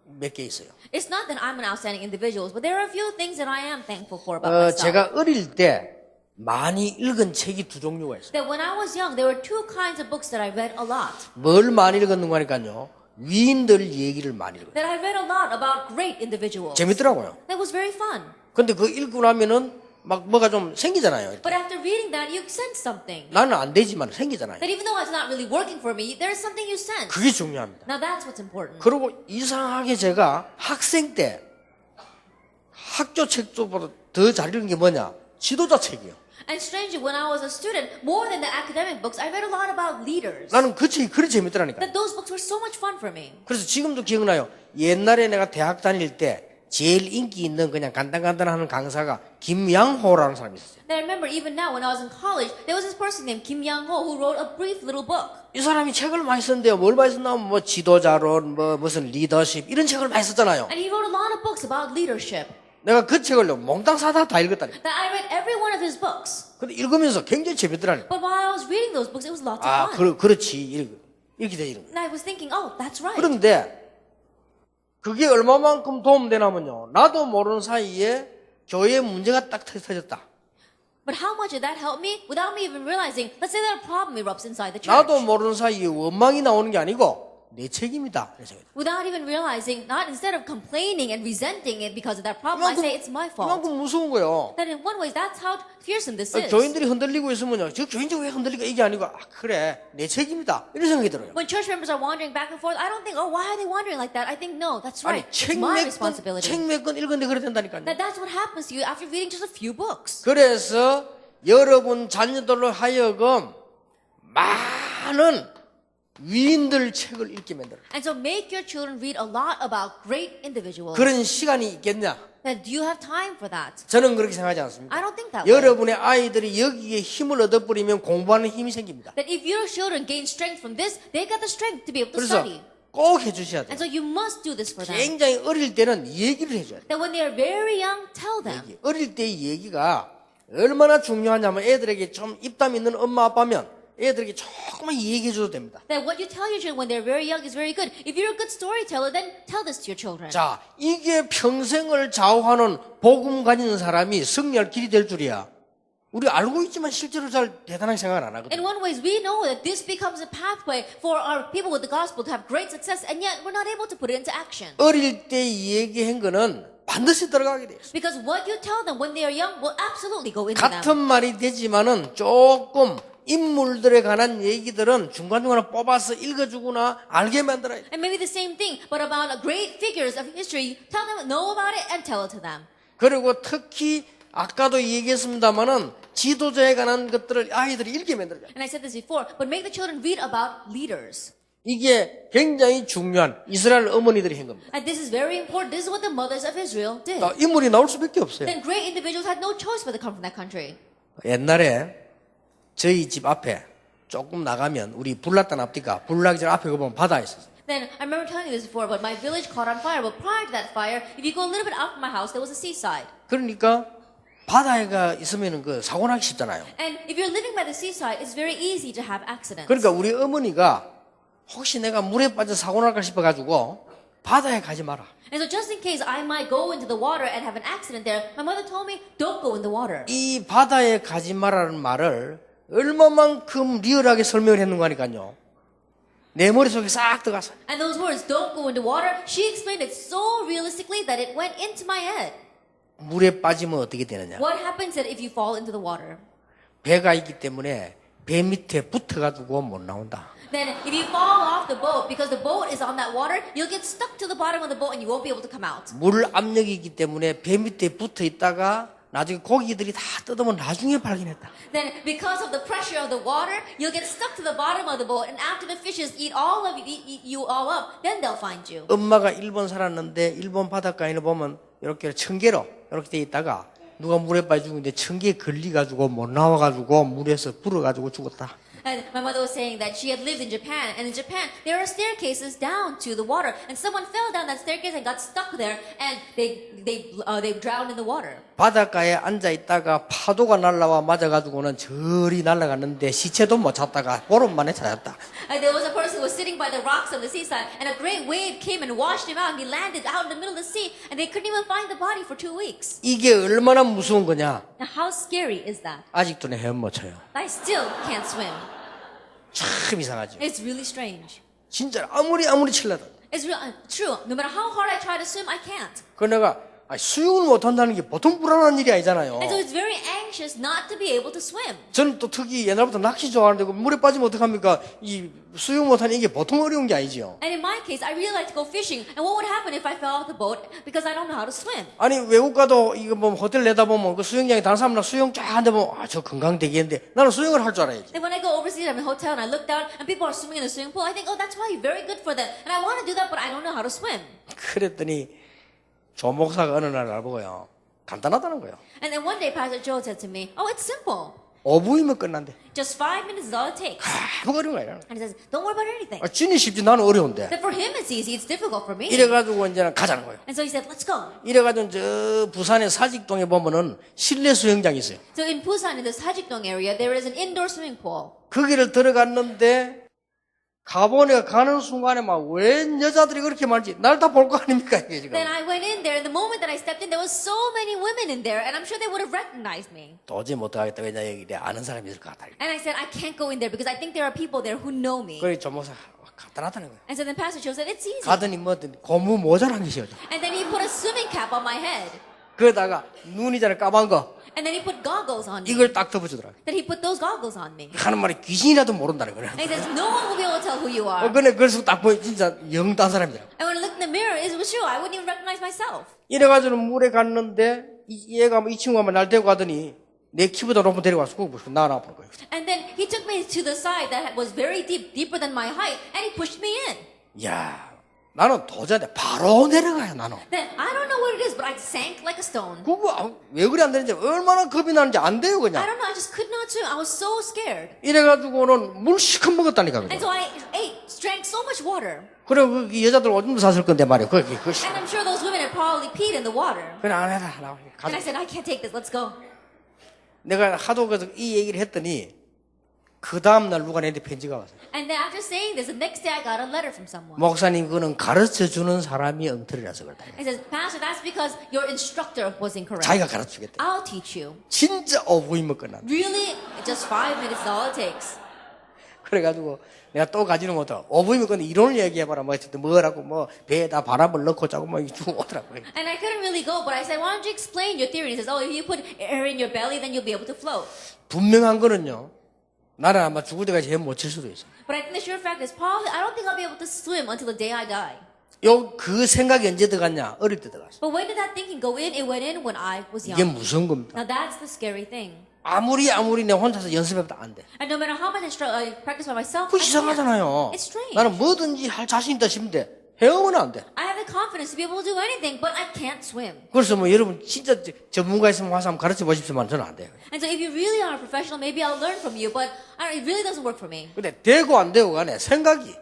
몇 개 있어요. It's not that I'm an outstanding individual, but there are a few things that I am thankful for about myself. 제가 어릴 때 많이 읽은 책이 두 종류가 있어요. That when I was young, there were 2 kinds of books that I read a lot. 뭘 많이 읽었는가 하니까요. 위인들 얘기를 많이 읽어요. That I read a lot about great individuals. 재밌더라고요. That was very fun. 근데 그거 읽고 나면은 막 뭐가 좀 생기잖아요. But after reading that, you sense something. 나는 안 되지만 생기잖아요. That even though it's not really working for me, there's something you sense. 그게 중요합니다. Now that's what's important. 그리고 이상하게 제가 학생 때 학교 책보다 더 잘 읽은 게 뭐냐? 지도자 책이요. And strangely, when I was a student, more than the academic books, I read a lot about leaders. 나는 그 책이 그리 재밌더라니까. That those books were so much fun for me. 그래서 지금도 기억나요. 옛날에 내가 대학 다닐 때 제일 인기 있는 그냥 간단하는 강사가 김양호라는 사람이 있었어요. Then I remember even now when I was in college, there was this person named Kim Young-ho who wrote a brief little book. 이 사람이 책을 많이 썼는데요. 뭘 많이 썼냐면 뭐 지도자론, 뭐 무슨 리더십 이런 책을 많이 썼잖아요. And he wrote a lot of books about leadership. 내가 그 책을 몽땅 사다 다 읽었다니까. That I read every one of his books. 근데 읽으면서 굉장히 재밌더라니까. But while I was reading those books, it was lots 아, of fun. 그렇지. 이렇게 돼 이런 거. And I was thinking, oh, that's right. 그런데 그게 얼마만큼 도움되냐면요. 나도 모르는 사이에 교회에 문제가 딱 터졌다. But how much did that help me? Without me even realizing, let's say that a problem erupts inside the church. 나도 모르는 사이에 원망이 나오는 게 아니고 내 책임이다. 그래서 Without even realizing, not instead of complaining and resenting it because of that problem, I say it's my fault. 이만큼 무서운 거예요. That in one way, that's how fearsome this is. 교인들이 흔들리고 있으면요. 저 교인들 왜 흔들리까 이게 아니고 그래 내 책임이다. 이런 생각이 들어요. When church members are wandering back and forth, I don't think, oh, why are they wandering like that? I think, no, that's 아니 right. It's my responsibility. 책 몇 권 읽었는데 그래 된다니까요. That's what happens to you after reading just a few books. 그래서 여러분 자녀들로 하여금 많은 위인들 책을 읽게 만들어. And so make your children read a lot about great individuals. 그런 시간이 있겠냐? Then do you have time for that? 저는 그렇게 생각하지 않습니다. I don't think that way. 여러분의 아이들이 여기에 힘을 얻어버리면 공부하는 힘이 생깁니다. That if your children gain strength from this, they got the strength to be able to 그래서 study. 꼭 해주셔야 돼요. And so you must do this for them. 굉장히 어릴 때는 얘기를 해줘야 돼요. That when they are very young, tell them. 어릴 때의 얘기가 얼마나 중요하냐면 애들에게 좀 입담 있는 엄마 아빠면 애들에게 조금만 얘기해줘도 됩니다. That what you tell your children when they're very young is very good. If you're a good storyteller, then tell this to your children. 자, 이게 평생을 좌우하는 복음 가진 사람이 승리할 길이 될 줄이야. 우리 알고 있지만 실제로 잘 대단하게 생각을 안 하거든요. In one way, we know that this becomes a pathway for our people with the gospel to have great success, and yet we're not able to put it into action. 어릴 때 얘기한 거는 반드시 들어가게 돼 있어요. Because what you tell them when they are young will absolutely go into them. 같은 말이 되지만은 조금 인물들에 관한 얘기들은 중간중간에 뽑아서 읽어주거나 알게 만들어야 돼. And maybe the same thing, but about great figures of history, tell them, know about it, and tell it to them. 그리고 특히 아까도 얘기했습니다마는 지도자에 관한 것들을 아이들이 읽게 만들어야 돼. And I said this before, but make the children read about leaders. 이게 굉장히 중요한 이스라엘 어머니들이 한 겁니다. And this is very important. This is what the mothers of Israel did. 인물이 나올 수밖에 없어요. Then great individuals had no choice but to come from that country. 옛날에 저희 집 앞에 조금 나가면 우리 불났다 납니까? 불나기 전 앞에 보면 바다 있었어요. Then I remember telling you this before, but my village caught on fire. But prior to that fire, if you go a little bit out from my house, there was a seaside. 그러니까 바다가 있으면은 그 사고 나기 쉽잖아요. And if you're living by the seaside, it's very easy to have accidents. 그러니까 우리 어머니가 혹시 내가 물에 빠져 사고 날까 싶어가지고 바다에 가지 마라. And so just in case I might go into the water and have an accident there, my mother told me, don't go in the water. 이 바다에 가지 마라는 말을 얼마만큼 리얼하게 설명을 했는가 하니까요. 내 머릿속에 싹 들어가서. And those words, don't go into water, she explained it so realistically that it went into my head. 물에 빠지면 어떻게 되느냐. What happens if you fall into the water? 배가 있기 때문에 배 밑에 붙어가지고 못 나온다. Then if you fall off the boat because the boat is on that water, you'll get stuck to the bottom of the boat and you won't be able to come out. 물 압력이 있기 때문에 배 밑에 붙어 있다가 나중에 고기들이 다 뜯으면 나중에 발견했다. Then because of the pressure of the water, you'll get stuck to the bottom of the boat, and after the fishes eat you all up, then they'll find you. 엄마가 일본 살았는데 일본 바닷가에는 보면 이렇게 청개로 이렇게 돼 있다가 누가 물에 빠져 죽는데 청개에 걸려가지고 못 나와가지고 물에서 불어가지고 죽었다. And my mother was saying that she had lived in Japan, and in Japan there are staircases down to the water, and someone fell down that staircase and got stuck there, and they drowned in the water. 바닷가에 앉아 있다가 파도가 날라와 맞아가지고는 저리 날아갔는데 시체도 못 찾다가 보름 만에 찾았다. And there was a person who was sitting by the rocks of the seaside, and a great wave came and washed him out, and he landed out in the middle of the sea, and they couldn't even find the body for 2 weeks. 이게 얼마나 무서운 거냐? Now how scary is that? 아직도 내 헤엄 못 쳐요. I still can't swim. 참 이상하죠. It's really strange. 진짜 아무리 칠라도. It's real, true. No matter how hard I try to swim, I can't. 그 내가 수영을 못한다는 게 보통 불안한 일이 아니잖아요. And so it's very anxious not to be able to swim. 저는 또 특히 옛날부터 낚시 좋아하는데 물에 빠지면 어떡합니까? 이 수영 못하는 이게 보통 어려운 게 아니지요. And in my case, I really like to go fishing. And what would happen if I fell off the boat because I don't know how to swim? 아니 외국 가도 이거 뭐 호텔 내다보면 그 수영장에 다른 사람들 수영 쫙 하는데 보면 저 건강 되겠는데 나는 수영을 할 줄 알아야지. And when I go overseas, I'm in a hotel and I look down and people are swimming in the swimming pool, I think, oh, that's probably very good for them. And I want to do that, but I don't know how to swim. 그랬더니 조 목사가 어느 날 알아보고요. 간단하다는 거예요. And then one day, Pastor Joe said to me, "Oh, it's simple. 5분이면 끝난대. Just 5 minutes is all it takes." 아무 어려운 거야. And he says, "Don't worry about anything." 진이 쉽지 나는 어려운데. That for him it's easy, it's difficult for me. 이래가지고 이제는 가자는 거예요. And so he said, "Let's go." 이래가지고 저 부산의 사직동에 보면은 실내 수영장이 있어요. So in Busan, in the Sajikdong area, there is an indoor swimming pool. 거기를 들어갔는데 가보니까 가는 순간에 막 웬 여자들이 그렇게 많지? 날 다 볼 거 아닙니까 이게 지금. Then I went in there, and the moment that I stepped in, there was so many women in there, and I'm sure they would have recognized me. 도저히 못 가겠다. 왜냐 여기 내 아는 사람이 있을 것 같다. And I said, I can't go in there because I think there are people there who know me. 그래 조목사 간단하다는 거예요. And so then Pastor Joe said, it's easy. 가더니 뭐 고무 모자를 한 게 씌워져. And then he put a swimming cap on my head. 그러다가 눈이 잘 까만 거 And then he put goggles on me. 이걸 딱 덮어주더라고. Then he put those goggles on me. 하는 말이 귀신이라도 모른다는 거예요. And he says, no one will be able to tell who you are. 근데 그래서 딱 보니 진짜 영딴 사람이더라고. And when I looked in the mirror, it was true. I wouldn't even recognize myself. 이래가지고 물에 갔는데 얘가 이 친구가 날 데리고 가더니 내 키보다 높은 데려가서 꼭 나나 아픈 거예요. And then he took me to the side that was very deep, deeper than my height, and he pushed me in. 야, 나는 도저히 바로 내려가요 나는. Then I don't know what it is, but I sank like a stone. 그거 왜 그래 안 되는지 얼마나 겁이 나는지 안 돼요 I 그냥. don't know. I just could not swim. I was so scared. 이래가지고는 물 시커 먹었다니까. And so I drank so much water. 그래 그 여자들 오줌도 샀을 건데 말이야. And I'm sure those women had probably peed in the water. 그래 안 해라. 나 And 가자. I said, I can't take this. Let's go. 내가 하도 그래서 이 얘기를 했더니 그 다음 날 누가 내한테 편지가 왔어요. And then after saying this, the next day I got a letter from someone. 목사님 그거는 가르쳐 주는 사람이 엉터리라서 그렇다. It says, Pastor, that's because your instructor was incorrect. 자기가 가르쳐 주겠다. I'll teach you. 진짜 어부이면 끝나. Really? Just 5 minutes is all it takes. 그래가지고 내가 또 가지는 못하. 어부이면 끝나 이론을 얘기해봐라. 뭐라고 뭐 배에다 바람을 넣고 자고 뭐 쭉 오더라고. And I couldn't really go, but I said, why don't you explain your theory? And he says, oh, if you put air in your belly, then you'll be able to float. 분명한 거는요. 나는 아마 죽을 때까지 헤엄 못 칠 수도 있어. But I think the sure fact is probably I don't think I'll be able to swim until the day I die. 그 생각이 언제 들어갔냐? 어릴 때 들어갔어. But when did that thinking go in? It went in when I was 이게 young. 무서운 겁니다. Now that's the scary thing. 아무리 내 혼자서 연습해도 안 돼. And no matter how much I practice by myself, 그 I can't. 이상하잖아요. It's strange. 나는 뭐든지 할 자신 있다 싶은데 헤엄은 안 돼. I have the confidence to be able to do anything, but I can't swim. 그래서 뭐 여러분 진짜 전문가 있으면 와서 한번 가르쳐 보십시오만 저는 안 돼요. And so if you really are a professional, maybe I'll learn from you, but it really doesn't work for me. 근데 되고 안 되고 간에 생각이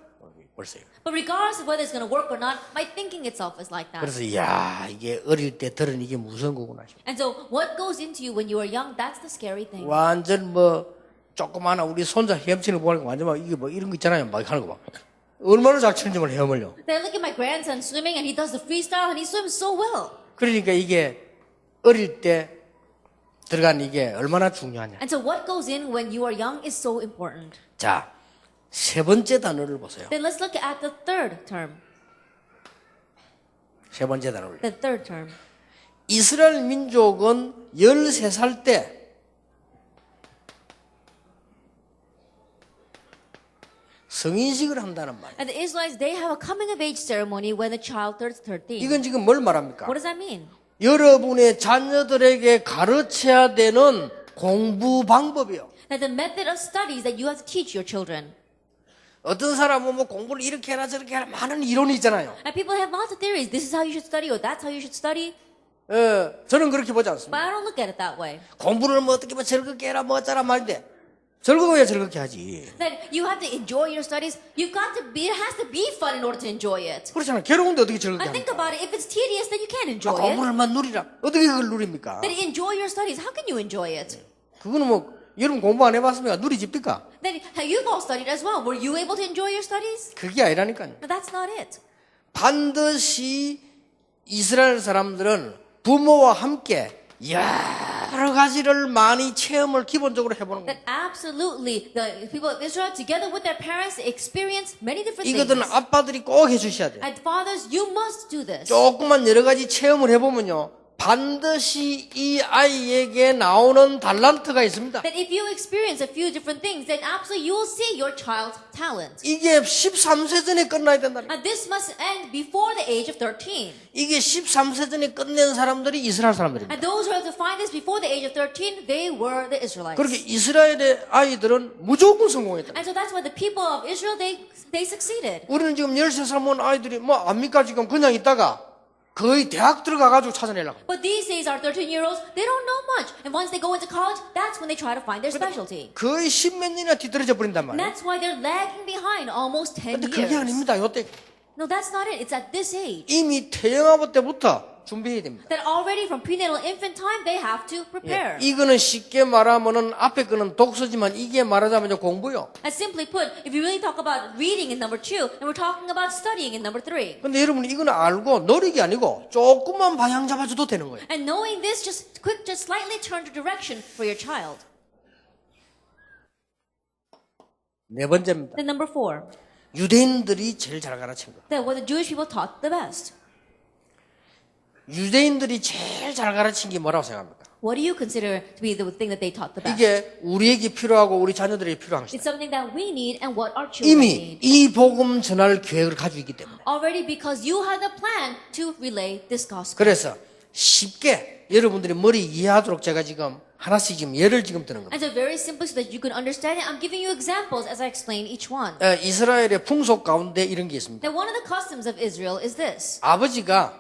벌써요. But regardless of whether it's going to work or not, my thinking itself is like that. 그래서 야 이게 어릴 때 들은 이게 무서운 거구나. And so what goes into you when you are young, that's the scary thing. 완전 뭐 조그마한 우리 손자 헤엄치는 거 보니까 완전 막 이게 뭐 이런 거 있잖아요. 막 하는 거 봐. 얼마나 잘 치는지 몰라 헤엄을요. Then look at my grandson swimming, and he does the freestyle, and he swims so well. 그러니까 이게 어릴 때 들어간 이게 얼마나 중요하냐. And so what goes in when you are young is so important. 자, 세 번째 단어를 보세요. Then let's look at the third term. 세 번째 단어를. The third term. 이스라엘 민족은 13살 때 성인식을 한다는 말이에요. And the Israelites, they have a coming of age ceremony when the child turns 13. 이건 지금 뭘 말합니까? What does that mean? 여러분의 자녀들에게 가르쳐야 되는 공부 방법이요. That the method of studies that you have to teach your children. 어떤 사람은 뭐 공부를 이렇게 해라 저렇게 해라 많은 이론이 있잖아요. And people have lots of theories. This is how you should study, or that's how you should study. 저는 그렇게 보지 But 않습니다. I don't look at it that way. 공부를 뭐 어떻게 뭐 즐겁게 해라 뭐 어쩌라 말인데 즐거워야 즐겁게 하지. That you have to enjoy your studies. You've got to be. It has to be fun in order to enjoy it. 그렇잖아요. 괴로운데 어떻게 즐겁게 And think 합니까? about it. If it's tedious, then you can't enjoy it. 공부를만 누리라. 어떻게 그걸 누립니까? Then enjoy your studies. How can you enjoy it? 그거는 뭐 여러분 공부 안 해봤으면 누리집니까? Then you've all studied as well. Were you able to enjoy your studies? 그게 아니라니까요. But that's not it. 반드시 이스라엘 사람들은 부모와 함께 여러 가지를 많이 체험을 기본적으로 해보는 거예요. That absolutely the people of Israel, together with their parents, experience many different 이것들은 things. 아빠들이 꼭 해주셔야 돼요. And fathers, you must do this. 조금만 여러 가지 체험을 해보면요. 반드시 이 아이에게 나오는 달란트가 있습니다. That if you experience a few different things, then absolutely you will see your child's talent. 이게 13세 전에 끝나야 된다. And this must end before the age of 13. 이게 13세 전에 끝낸 사람들이 이스라엘 사람들입니다. And those who have to find this before the age of 13, they were the Israelites. 그렇게 이스라엘의 아이들은 무조건 성공했다. And so that's why the people of Israel, they succeeded. 우리는 지금 13살 먹은 아이들이 뭐 압니까 지금 그냥 있다가 거의 대학 들어가가지고 찾아내려고. But these days, our 13-year-olds, they don't know much. And once they go into college, that's when they try to find their specialty. 거의 10몇 년이나 뒤떨어져 버린단 And 말이에요. that's why they're lagging behind almost 10 근데 그게 years. 아닙니다. 요때 No, that's not it. It's at this age. 이미 태영아부 때부터 준비해야 됩니다. That already from prenatal infant time, they have to prepare. 이거는 쉽게 말하면은 앞에 거는 독서지만 이게 말하자면 공부요. And simply put, if you really talk about reading in number 2, then we're talking about studying in number 3. 근데 여러분 이거는 알고 노력이 아니고 조금만 방향 잡아줘도 되는 거예요. And knowing this, just slightly turn the direction for your child. 네 번째입니다. Then number 4, 유대인들이 제일 잘 가르친 거. that what the Jewish people taught the best. 유대인들이 제일 잘 가르친 게 뭐라고 생각합니까? What do you consider to be the thing that they taught the best? 이게 우리에게 필요하고 우리 자녀들에게 필요한 것이다. It's something that we need and what our children 이미 need. 이 복음 전할 계획을 가지고 있기 때문에. Already because you had the plan to relay this gospel. 그래서 쉽게 여러분들이 머리 이해하도록 제가 지금 하나씩 지금 예를 지금 드는 겁니다. And so very simply so that you can understand it, I'm giving you examples as I explain each one. 이스라엘의 풍속 가운데 이런 게 있습니다. That one of the customs of Israel is this. 아버지가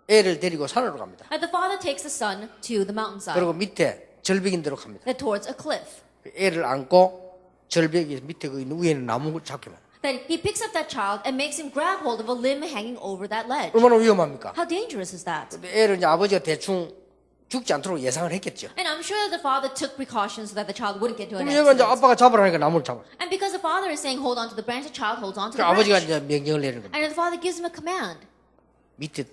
애를 데리고 산으로 갑니다. That the father takes the son to the mountainside, 그리고 밑에 절벽인 대로 갑니다. that towards a cliff. 애를 안고 절벽 밑에 그 위에는 나무 잡기만. That he picks up that child and makes him grab hold of a limb hanging over that ledge. 얼마나 위험합니까? How dangerous is that? 근데 애를 이제 아버지가 대충 죽지 않도록 예상을 했겠죠. And I'm sure that the father took precautions so that the child wouldn't get to an 그럼 얘가 이제 accident. 아빠가 잡으라니까 나무를 잡아. And because the father is saying hold on to the branch, the child holds on to 그 the 아버지가 branch. 이제 명령을 내리는 겁니다. And then the father gives him a command. 밑에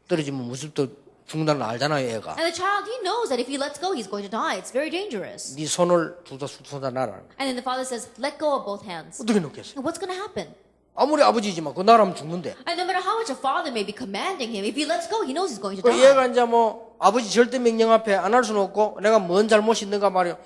떨어지면 무슨 또 죽는다는 걸 알잖아요, 애가. And the child, he knows that if he lets go, he's going to die. It's very dangerous. 네 손을 두다 놔라. And then the father says, let go of both hands. 어떻게 놓겠어요? And what's going to happen? 아무리 아버지지만 그 나라면 죽는데. And no matter how much a father may be commanding him, if he lets go, he knows he's going to 그 die. 얘가 이제 뭐 아버지 절대 명령 앞에 안 할 수는 없고 내가 뭔 잘못이 있는가 말이야.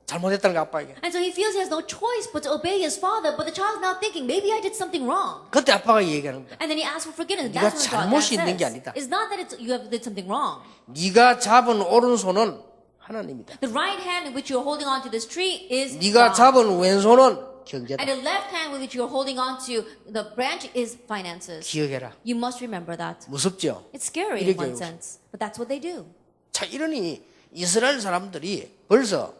잘못했다는 게 아빠에게. And so he feels he has no choice but to obey his father, but the child's now thinking, maybe I did something wrong. 그때 아빠가 얘기하는 거야. And then he asks for forgiveness. 네가 That's when God 잘못이 있는 게 says. 아니다. It's not that you have did something wrong. 네가 잡은 오른손은 하나님이다. The right hand in which you're holding on to this tree is 네가 God. 잡은 왼손은 경제다. And the left hand with which you're holding on to the branch is finances. 기억해라. You must remember that. 무섭죠? It's scary 이래 in one 교육. sense, but that's what they do. 자, 이러니 이스라엘 사람들이 벌써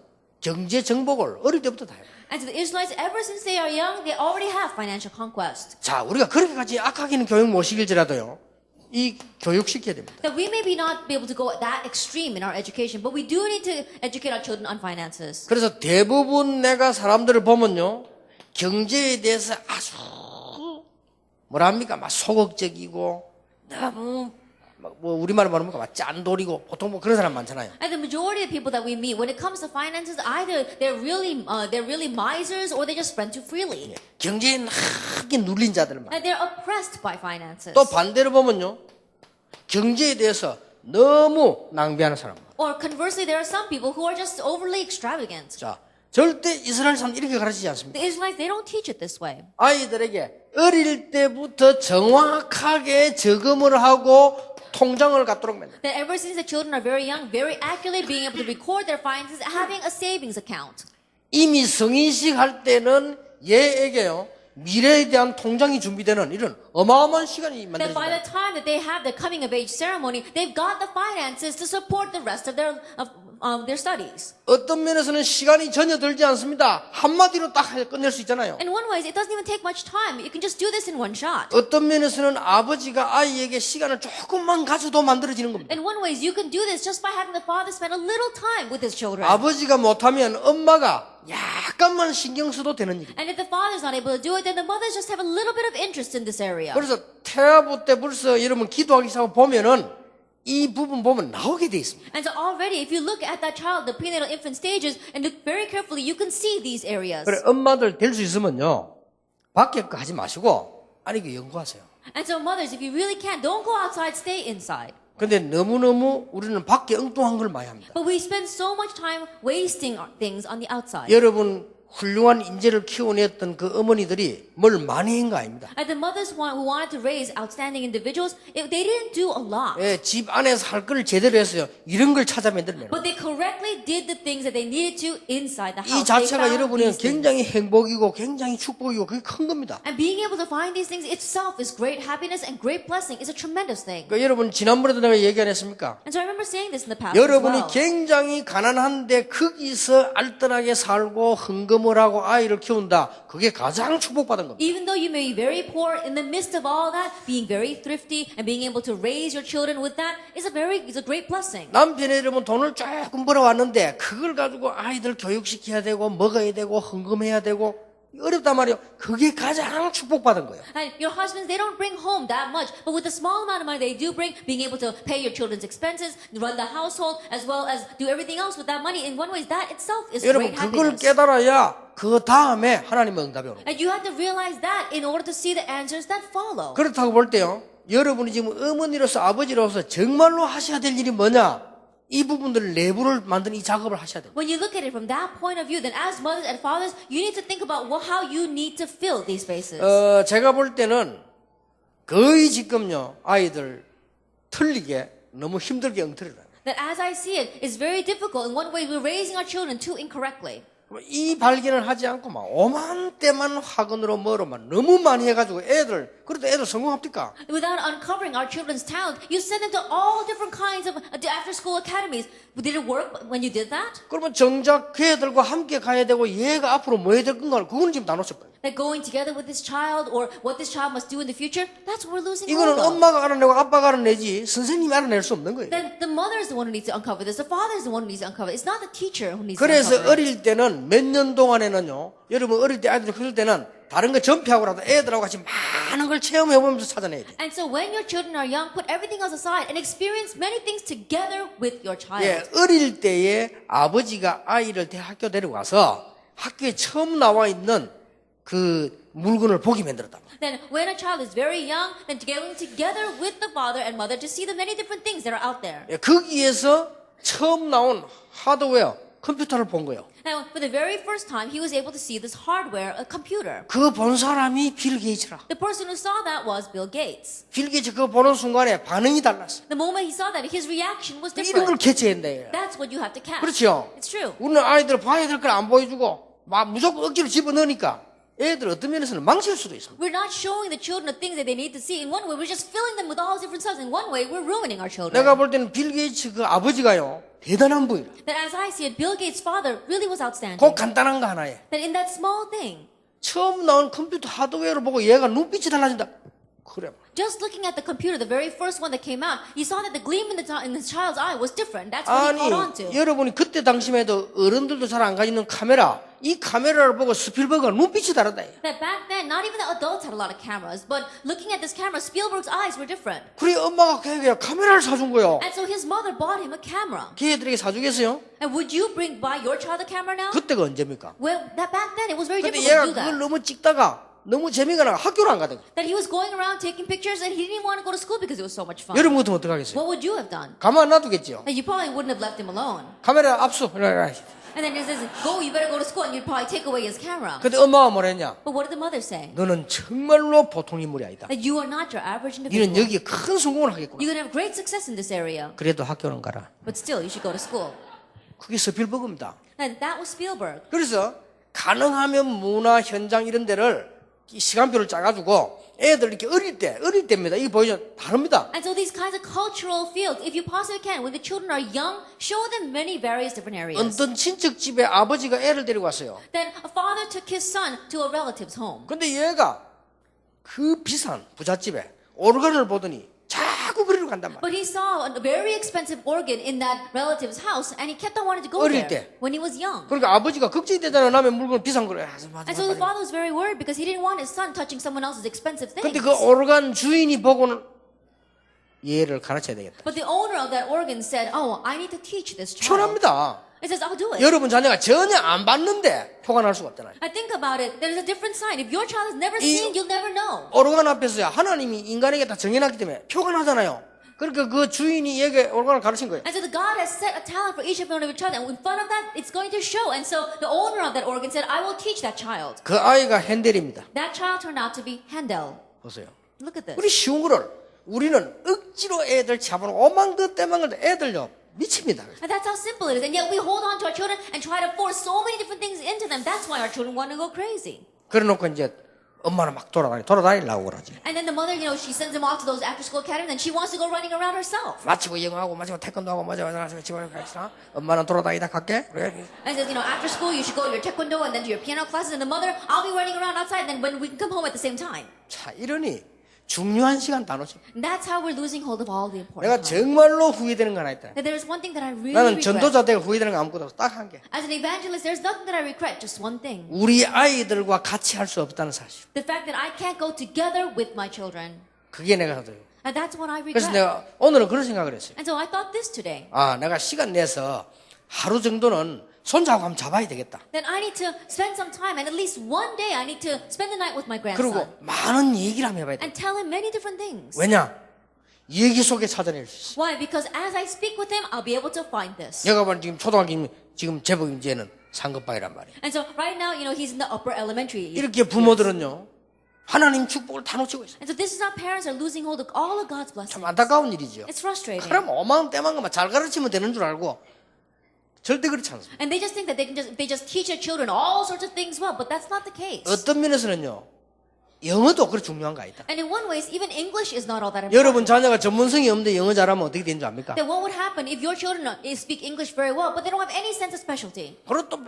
경제 정복을 어릴 때부터 다 해요. And so the Israelites, ever since they are young, they already have financial conquest. 자, 우리가 그렇게까지 악하게는 교육 못 시킬지라도요. 이 교육시켜야 됩니다. That we maybe not be able to go that extreme in our education, but we do need to educate our children on finances. 그래서 대부분 내가 사람들을 보면요. 경제에 대해서 아주 뭐랍니까? 막 소극적이고 너무 뭐 우리말로 말하면 막 짠돌이고 보통 뭐 그런 사람 많잖아요. And the majority of people that we meet, when it comes to finances, either they're really misers or they just spend too freely. 경제에 나게 눌린 자들만. And they're oppressed by finances. 또 반대로 보면요. 경제에 대해서 너무 낭비하는 사람. Or conversely, there are some people who are just overly extravagant. 자, 절대 이스라엘 사람 이렇게 가르치지 않습니다. The Israelites, they don't teach it this way. 아이들에게 어릴 때부터 정확하게 저금을 하고 통장을 갖도록 만듭니다. That ever since the children are very young, very accurately being able to record their finances, having a savings account. 이미 성인식 할 때는 얘에게요. 미래에 대한 통장이 준비되는 이런 어마어마한 시간이 That by the 만들어집니다. time that they have the coming of age ceremony, they've got the finances to support the rest of their studies. 어떤 면에서는 시간이 전혀 들지 않습니다. 한마디로 딱 끝낼 수 있잖아요. In one way, it doesn't even take much time. You can just do this in one shot. 어떤 면에서는 아버지가 아이에게 시간을 조금만 가져도 만들어지는 겁니다. In one way, you can do this just by having the father spend a little time with his children. 아버지가 못하면 엄마가 약간만 신경 써도 되는 일입니다. And if the father's not able to do it, then the mothers just have a little bit of interest in this area. 그래서 태아부 때 벌써 여러분 기도하기 시작하고 보면은 이 부분 보면 나오게 돼 있습니다. And so already, if you look at that child, the prenatal infant stages, and look very carefully, you can see these areas. 그래 엄마들 될 수 있으면요 밖에 거 하지 마시고 아니 그 연구하세요. And so mothers, if you really can, don't go outside, stay inside. 근데 너무너무 우리는 밖에 엉뚱한 걸 많이 합니다. But we spend so much time wasting things on the outside. 여러분 훌륭한 인재를 키워냈던 그 어머니들이 뭘 많이 한 거 a닙니다. And the mothers who wanted to raise outstanding individuals, they didn't do a lot. 예, 집 안에서 할 걸 제대로 했어요. 이런 걸 찾아 만들면. But they correctly did the things that they needed to inside the 이 house. 자체가 They found 여러분이 these things. 굉장히 행복이고 굉장히 축복이고 그게 큰 겁니다. And being able to find these things itself is great happiness and great blessing. It's a tremendous thing. 그러니까 여러분 지난번에도 내가 얘기 안 했습니까? And so I remember saying this in the past as 여러분이 well. 굉장히 가난한데 거기서 알뜰하게 살고 헌금을 하고 아이를 키운다. 그게 가장 축복받은 겁니다. Even though you may be very poor, in the midst of all that, being very thrifty and being able to raise your children with that is a great blessing. 남편이 여러분 돈을 조금 벌어왔는데 그걸 가지고 아이들 교육시켜야 되고 먹어야 되고 헌금해야 되고 어렵단 말이에요. 그게 가장 축복받은 거예요. And your husbands, they don't bring home that much, but with the small amount of money they do bring, being able to pay your children's expenses, run the household, as well as do everything else with that money, in one way, that itself is 여러분 great 그걸 happiness. 깨달아야 그 다음에 하나님의 응답이 오는 거예요. And you have to realize that in order to see the answers that follow. 그렇다고 볼 때요. 여러분이 지금 어머니로서 아버지로서 정말로 하셔야 될 일이 뭐냐? 이 부분들 내부를 만드는 이 작업을 하셔야 돼요. When you look at it from that point of view, then as mothers and fathers, you need to think about how you need to fill these spaces. 제가 볼 때는 거의 지금요 아이들 틀리게 너무 힘들게 엉터리를 해요. That as I see it, it's very difficult. In one way, we're raising our children too incorrectly. 이 발견을 하지 않고 막 오만 때만 학원으로 뭐로만 너무 많이 해가지고 그래도 애들 성공합니까? Without uncovering our children's talent, you send them to all different kinds of after-school academies. Did it work when you did that? 그러면 정작 그 애들과 함께 가야 되고 얘가 앞으로 뭐 해야 될 건가 그거는 지금 다 놓쳤거든요. That going together with this child or what this child must do in the future, that's what we're losing 이거는 hold of. 엄마가 알아내고 아빠가 알아내지 선생님이 알아낼 수 없는 거예요. Then the mother is the one who needs to uncover this. The father is the one who needs to uncover it. It's not the teacher who needs to 그래서 uncover it. 어릴 때는 몇 년 동안에는요 여러분 어릴 때 아이들이 클 때는 다른 거 전폐하고라도 애들하고 같이 많은 걸 체험해보면서 찾아내야 돼요. And so when your children are young, put everything else aside and experience many things together with your child. 예, 어릴 때에 아버지가 아이를 대학교 데려가서 학교에 처음 나와 있는 그 물건을 보게 만들었다. Then when a child is very young, then going together with the father and mother to see the many different things that are out there. 예, 거기에서 처음 나온 하드웨어 컴퓨터를 본 거예요. Now, for the very first time, he was able to see this hardware, a computer. 그거 본 사람이 빌 게이츠라. The person who saw that was Bill Gates. 빌 게이츠 그거 보는 순간에 반응이 달랐어. The moment he saw that, his reaction was 이런 걸 different. 캐치했네. That's what you have to catch. 그렇죠. It's true. 우리는 아이들 봐야 될 걸 안 보여주고 막 무조건 억지로 집어넣으니까 애들 어떤 면에서는 망칠 수도 있습니다. We're not showing the children the things that they need to see. In one way, we're just filling them with all different stuff. In one way, we're ruining our children. 내가 볼 때는 빌 게이츠 그 아버지가요 대단한 분이라. That as I see it, Bill Gates' father really was outstanding. 그 간단한 거 하나에 That in that small thing, 처음 나온 컴퓨터 하드웨어를 보고 얘가 눈빛이 달라진다. 그래. just looking at the computer, the very first one that came out, he saw that the gleam in the child's eye was different. That's what he 아니 caught on to. 여러분이 그때 당시에도 어른들도 잘 안 가지는 카메라 이 카메라를 보고 스필버그가 눈빛이 다르다. That back then, not even the adults had a lot of cameras, but looking at this camera, Spielberg's eyes were different. 그래 엄마가 걔에게 카메라를 사준 거요. And so his mother bought him a camera. 걔들에게 사주겠어요? And would you buy your child a camera now? 그때가 언제입니까? Well, that back then, it was very 근데 difficult 얘가 to do 그걸 that. 너무 찍다가 너무 재미가 나 학교를 안 가던 거예요. That he was going around taking pictures and he didn't want to go to school because it was so much fun. 여러분 같으면 어떡하겠어요? What would you have done? 가만 놔두겠죠. That you probably wouldn't have left him alone. 카메라 압수. And then he says, go, you better go to school, and you'd probably take away his camera. 근데 엄마가 뭐라 했냐? But what did the mother say? 너는 정말로 보통 인물이 아니다. That you are not your average 너는 individual. 여기에 큰 성공을 하겠구나. You're going to have great success in this area. 그래도 학교는 가라. But still, you should go to school. 그게 스필버그입니다. And that was Spielberg. 그래서 가능하면 문화 현장 이런 데를 이 시간표를 짜가지고 애들 이렇게 어릴 때입니다. 이게 보여줘 다릅니다. And so these kinds of cultural fields, if you possibly can, when the children are young, show them many various different areas. 어떤 친척 집에 아버지가 애를 데리고 왔어요. Then a father took his son to a relative's home. 근데 얘가 그 비싼 부잣집에 오르간을 보더니 자꾸 그리로 간단 말이에요. But he saw a very expensive organ in that relative's house, and he kept on wanting to go 어릴 there 때. when he was young. 그러니까 아버지가 걱정이 되잖아요. 남의 물건 비싼 거를. And so the father was very worried because he didn't want his son touching someone else's expensive things. 근데 그 오르간 주인이 보고는 얘를 가르쳐야 되겠다. But the owner of that organ said, "Oh, I need to teach this child." 편합니다. He says, "I'll do it." 여러분 자녀가 전혀 안 봤는데 표가 날 수가 없잖아요. I think about it. There's a different side. If your child has never seen, you'll never know. 오르간 앞에서야 하나님이 인간에게 다 정해놨기 때문에 표가 나잖아요. 그러니까 그 주인이 얘게 옳고 가르친 거예요. And so the God has set a talent for each of one of your child, and in front of that, it's going to show. And so the owner of that organ said, I will teach that child. 그 아이가 핸델입니다. That child turned out to be Handel. 보세요. Look at this. 우리 쉬운 거를 우리는 억지로 애들 잡아놓고 오만 것 때만 것도 애들요 미칩니다. And that's how simple it is. And yet we hold on to our children and try to force so many different things into them. That's why our children want to go crazy. 그래놓고 이제 엄마는 막 돌아다니려고 그러지. And then the mother, she sends them off to those after-school academies, and she wants to go running around herself. 마치고 영어하고 마치고 태권도하고 마치고 집에 가시나? 엄마는 돌아다니다 갈게. 그래. And says, after school you should go to your taekwondo and then to your piano classes. And the mother, I'll be running around outside. And then when we can come home at the same time. 자, 이러니 중요한 시간 다 놓치. And that's how we're losing hold of all the important 내가 time. 정말로 후회되는 거 하나 있다. That there is one thing that I really 나는 regret. 전도자 때가 후회되는 거 아무것도 없어. 딱 한 개. As an evangelist, there's nothing that I regret. Just one thing. 우리 아이들과 같이 할 수 없다는 사실. The fact that I can't go together with my children. 그게 내가 하더라고. And that's what I 그래서 regret. 내가 오늘은 그런 생각을 했어요. And so I thought this today. 아, 내가 시간 내서 하루 정도는 손잡고 한번 잡아야 되겠다. Then I need to spend some time, and at least one day I need to spend the night with my 그리고 grandson. 많은 얘기를 한번 해봐야 돼. And tell him many different things. 왜냐? 얘기 속에 찾아낼 수 있어. Why? Because as I speak with him, I'll be able to find this. 얘가 봐 지금 초등학교 지금 제법 이제는 상급반이란 말이에요. And so right now, he's in the upper elementary. 이렇게 부모들은요. 하나님 축복을 다 놓치고 있어요. And so this is how parents are losing hold of all of God's blessings. 참 안타까운 일이죠. It's frustrating. 그럼 어마어마한 때만 가면 잘 가르치면 되는 줄 알고 절대 그렇지 않습니다. And they just think that they just teach their children all sorts of things well, but that's not the case. 어떤 면에서는요. 영어도 그렇게 중요한 거 아니다. And in one way, even English is not all that important. 여러분 자녀가 전문성이 없는데 영어 잘하면 어떻게 되는 줄 압니까? Then what would happen if your children speak English very well, but they don't have any sense of specialty? 그리고 또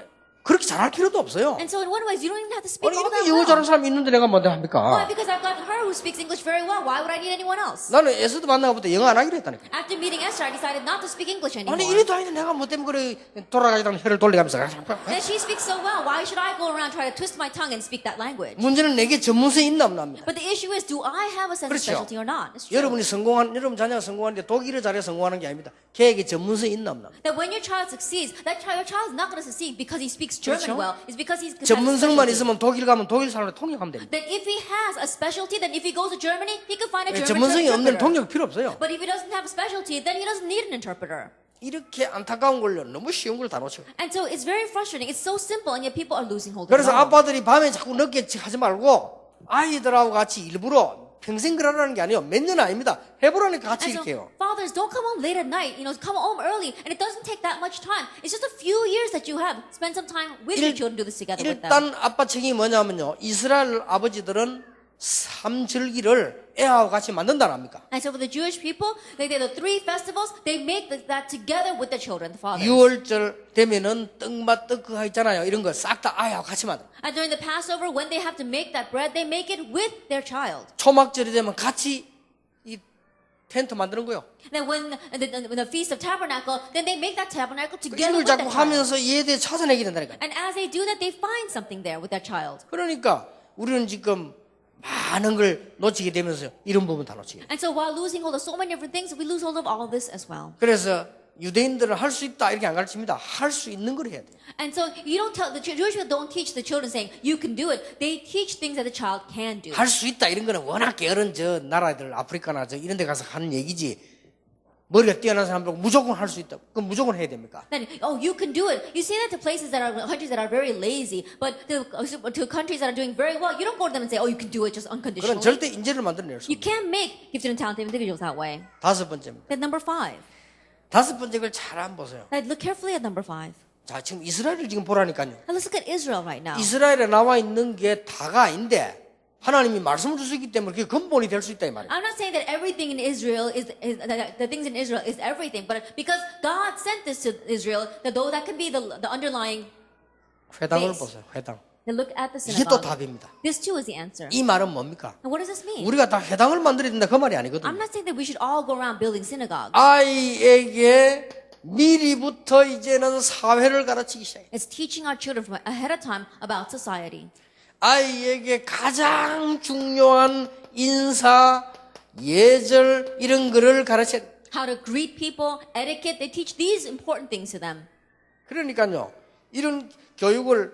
그렇게 잘할 필요도 없어요. And so in one way, you don't even have to speak 아니 all that 이렇게 영어 well. 잘하는 사람이 있는데 내가 뭔데 Why? 합니까? Because I've got her who speaks English very well. Why would I need anyone else? 나는 에스도 만나고부터 영어 안 하기로 했다니까. After meeting Esther, I decided not to speak English anymore. 아니 이래도 아닌데 내가 뭐 때문에 그래 돌아가지던 혀를 돌려가면서 And she speaks so well. Why should I go around trying to twist my tongue and speak that language? 문제는 내게 전문성이 있나 없나 합니다. But the issue is, do I have a sense of 그렇죠. specialty or not? It's true. 여러분 자녀가 성공하는데 독일을 잘해 성공하는 게 아닙니다. 걔에게 전문성이 있나 없나. That when your child succeeds, your child is not going to succeed because he speaks German 그렇죠. well. It's because he's 전문성만 specialty. 있으면 독일 가면 독일 사람을 통역하면 됩니다. That if he has a specialty, then if he goes to Germany, he can find a German 전문성이 없는 interpreter. 통역 필요 없어요. But if he doesn't have a specialty, then he doesn't need an interpreter. 이렇게 안타까운 걸요. 너무 쉬운 걸 다 놓쳐요. And so it's very frustrating. It's so simple, and yet people are losing hold of it. 그래서 all. 아빠들이 밤에 자꾸 늦게 하지 말고 아이들하고 같이 일부러 평생 그러라는 게 아니에요. 몇 년 아닙니다. 해보라니까 같이 And so, 이렇게 해요. fathers, don't come home late at night. Come home early, and it doesn't take that much time. It's just a few years that you have. Spend some time with your children. Do this together with them. 일단 아빠 책임이 뭐냐면요. 이스라엘 아버지들은 삼절기를 애하고 같이 만든다는 합니까? And so for the Jewish people, the 3 festivals, they make that together with the children, the fathers. 6월절 되면은 떡맛 떡그가 있잖아요. 이런 거 싹 다 아이하고 같이 만들. And during the Passover, when they have to make that bread, they make it with their child. 초막절이 되면 같이 이 텐트 만드는 거요. Then when the Feast of Tabernacle, then they make that tabernacle together 이걸 with their 자꾸 child. 하면서 얘에 대해 찾아내게 된다니까. And as they do that, they find something there with their child. 그러니까 우리는 지금 많은 걸 놓치게 되면서 이런 부분 다 놓치게. And so while losing hold of so many different things, we lose hold of all this as well. 그래서 유대인들은 할 수 있다 이렇게 안 가르칩니다. 할 수 있는 걸 해야 돼요. And so you don't tell the Jewish people don't teach the children saying you can do it. They teach things that the child can do. 할 수 있다 이런 거는 워낙 게으른 저 나라들 아프리카나 저 이런 데 가서 하는 얘기지. 머리가 뛰어난 사람들은 무조건 할 수 있다. 그럼 무조건 해야 됩니까? Then, you can do it. You say that to places that are countries that are very lazy, but to countries that are doing very well, you don't go to them and say, you can do it just 그런 unconditionally. 절대 인재를 만들어낼 수 You 없어요. can't make gifted and talented individuals that way. 다섯 번째입니다. Then number 5. 다섯 번째 걸 잘 안 보세요. Now look carefully at number 5. 자, 지금 이스라엘을 지금 보라니까요. Now let's look at Israel right now. 이스라엘에 나와 있는 게 다가 아닌데 하나님이 말씀을 주시기 때문에 그게 근본이 될 수 있다 이 말이에요. I'm not saying that everything in Israel is the things in Israel is everything, but because God sent this to Israel, though that can be the underlying. 회당을 base. 보세요. 회당. Then look at the 이게 또 synagogue. 답입니다. This too is the answer. 이 말은 뭡니까? And what does this mean? 우리가 다 회당을 만들어야 된다 그 말이 I'm 아니거든요. not saying that we should all go around building synagogues. 아이에게 미리부터 이제는 사회를 가르치기 시작해요. It's teaching our children from ahead of time about society. 아이에게 가장 중요한 인사, 예절 이런 거를 가르쳐야 돼요. How to greet people, etiquette. They teach these important things to them. 그러니까요. 이런 교육을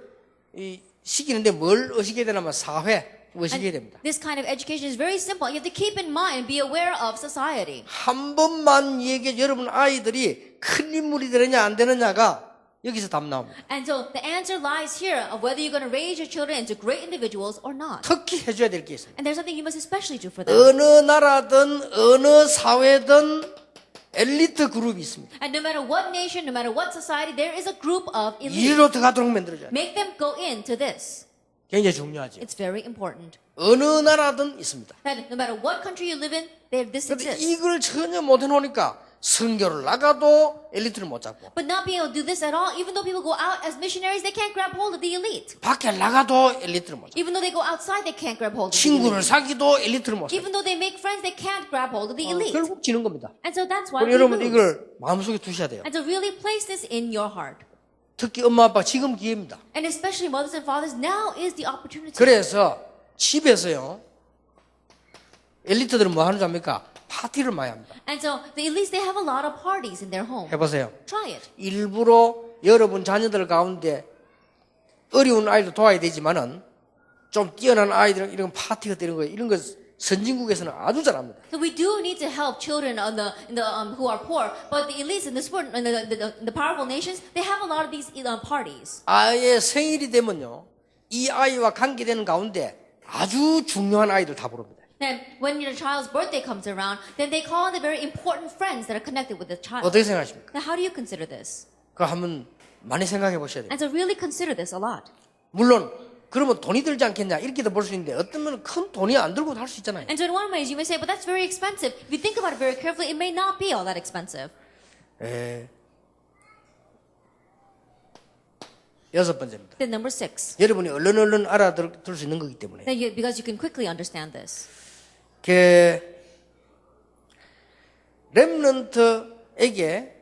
시키는데 뭘 의식해야 되냐면 사회, 보시게 됩니다. This kind of education is very simple. You have to keep in mind and be aware of society. 한 번만 얘기해 여러분 아이들이 큰 인물이 되느냐 안 되느냐가 여기서 답 나옵니다. And so the answer lies here of whether you're going to raise your children into great individuals or not. 특히 해줘야 될 게 있습니다. And there's something you must especially do for them. 어느 나라든 어느 사회든 엘리트 그룹이 있습니다. And no matter what nation, no matter what society, there is a group of elites. 이리로 들어가도록 만들어줘야 돼요. Make them go into this. 굉장히 중요하죠. It's very important. 어느 나라든 있습니다. That no matter what country you live in, this 그런데 exists. 이걸 전혀 못 해놓으니까 선교를 나가도 엘리트를 못 잡고 But not being able to do this at all, even though people go out as missionaries, they can't grab hold of the elite. 밖에 나가도 엘리트를 못 잡고 Even though they go outside, they can't grab hold of the 친구를 elite. 사귀도 엘리트를 못 잡고 Even though they make friends, they can't grab hold of the elite. 결국 지는 겁니다. And so that's why 그럼 we 여러분 lose. 이걸 마음속에 두셔야 돼요. And to really place this in your heart. 특히 엄마 아빠 지금 기회입니다. And especially mothers and fathers, now is the opportunity. 그래서 집에서요 엘리트들은 뭐 하는 줄 압니까? 파티를 많이 합니다. And so the elites, they have a lot of parties in their home. 해보세요. Try it. 일부러 여러분 자녀들 가운데 어려운 아이도 도와야 되지만은 좀 뛰어난 아이들은 이런 파티가 되는 거예요. 이런 거 선진국에서는 아주 잘합니다. So we do need to help children who are poor, but the elites in the powerful nations, they have a lot of these parties. 아이의 생일이 되면요, 이 아이와 관계되는 가운데 아주 중요한 아이들 다 부릅니다. And when your child's birthday comes around, then they call on the very important friends that are connected with the child. 어떻게 생각하십니까? Now, how do you consider this? 그거 한번 많이 생각해 보셔야 돼요. And so really consider this a lot. 물론 그러면 돈이 들지 않겠냐 이렇게도 볼 수 있는데 어떤 면은 큰 돈이 안 들고도 할 수 있잖아요. And so in one way, you may say, but that's very expensive. If you think about it very carefully, it may not be all that expensive. 여섯 번째입니다. Then number 6. 여러분이 얼른 알아들 수 있는 거기 때문에 Because you can quickly understand this. 렘넌트에게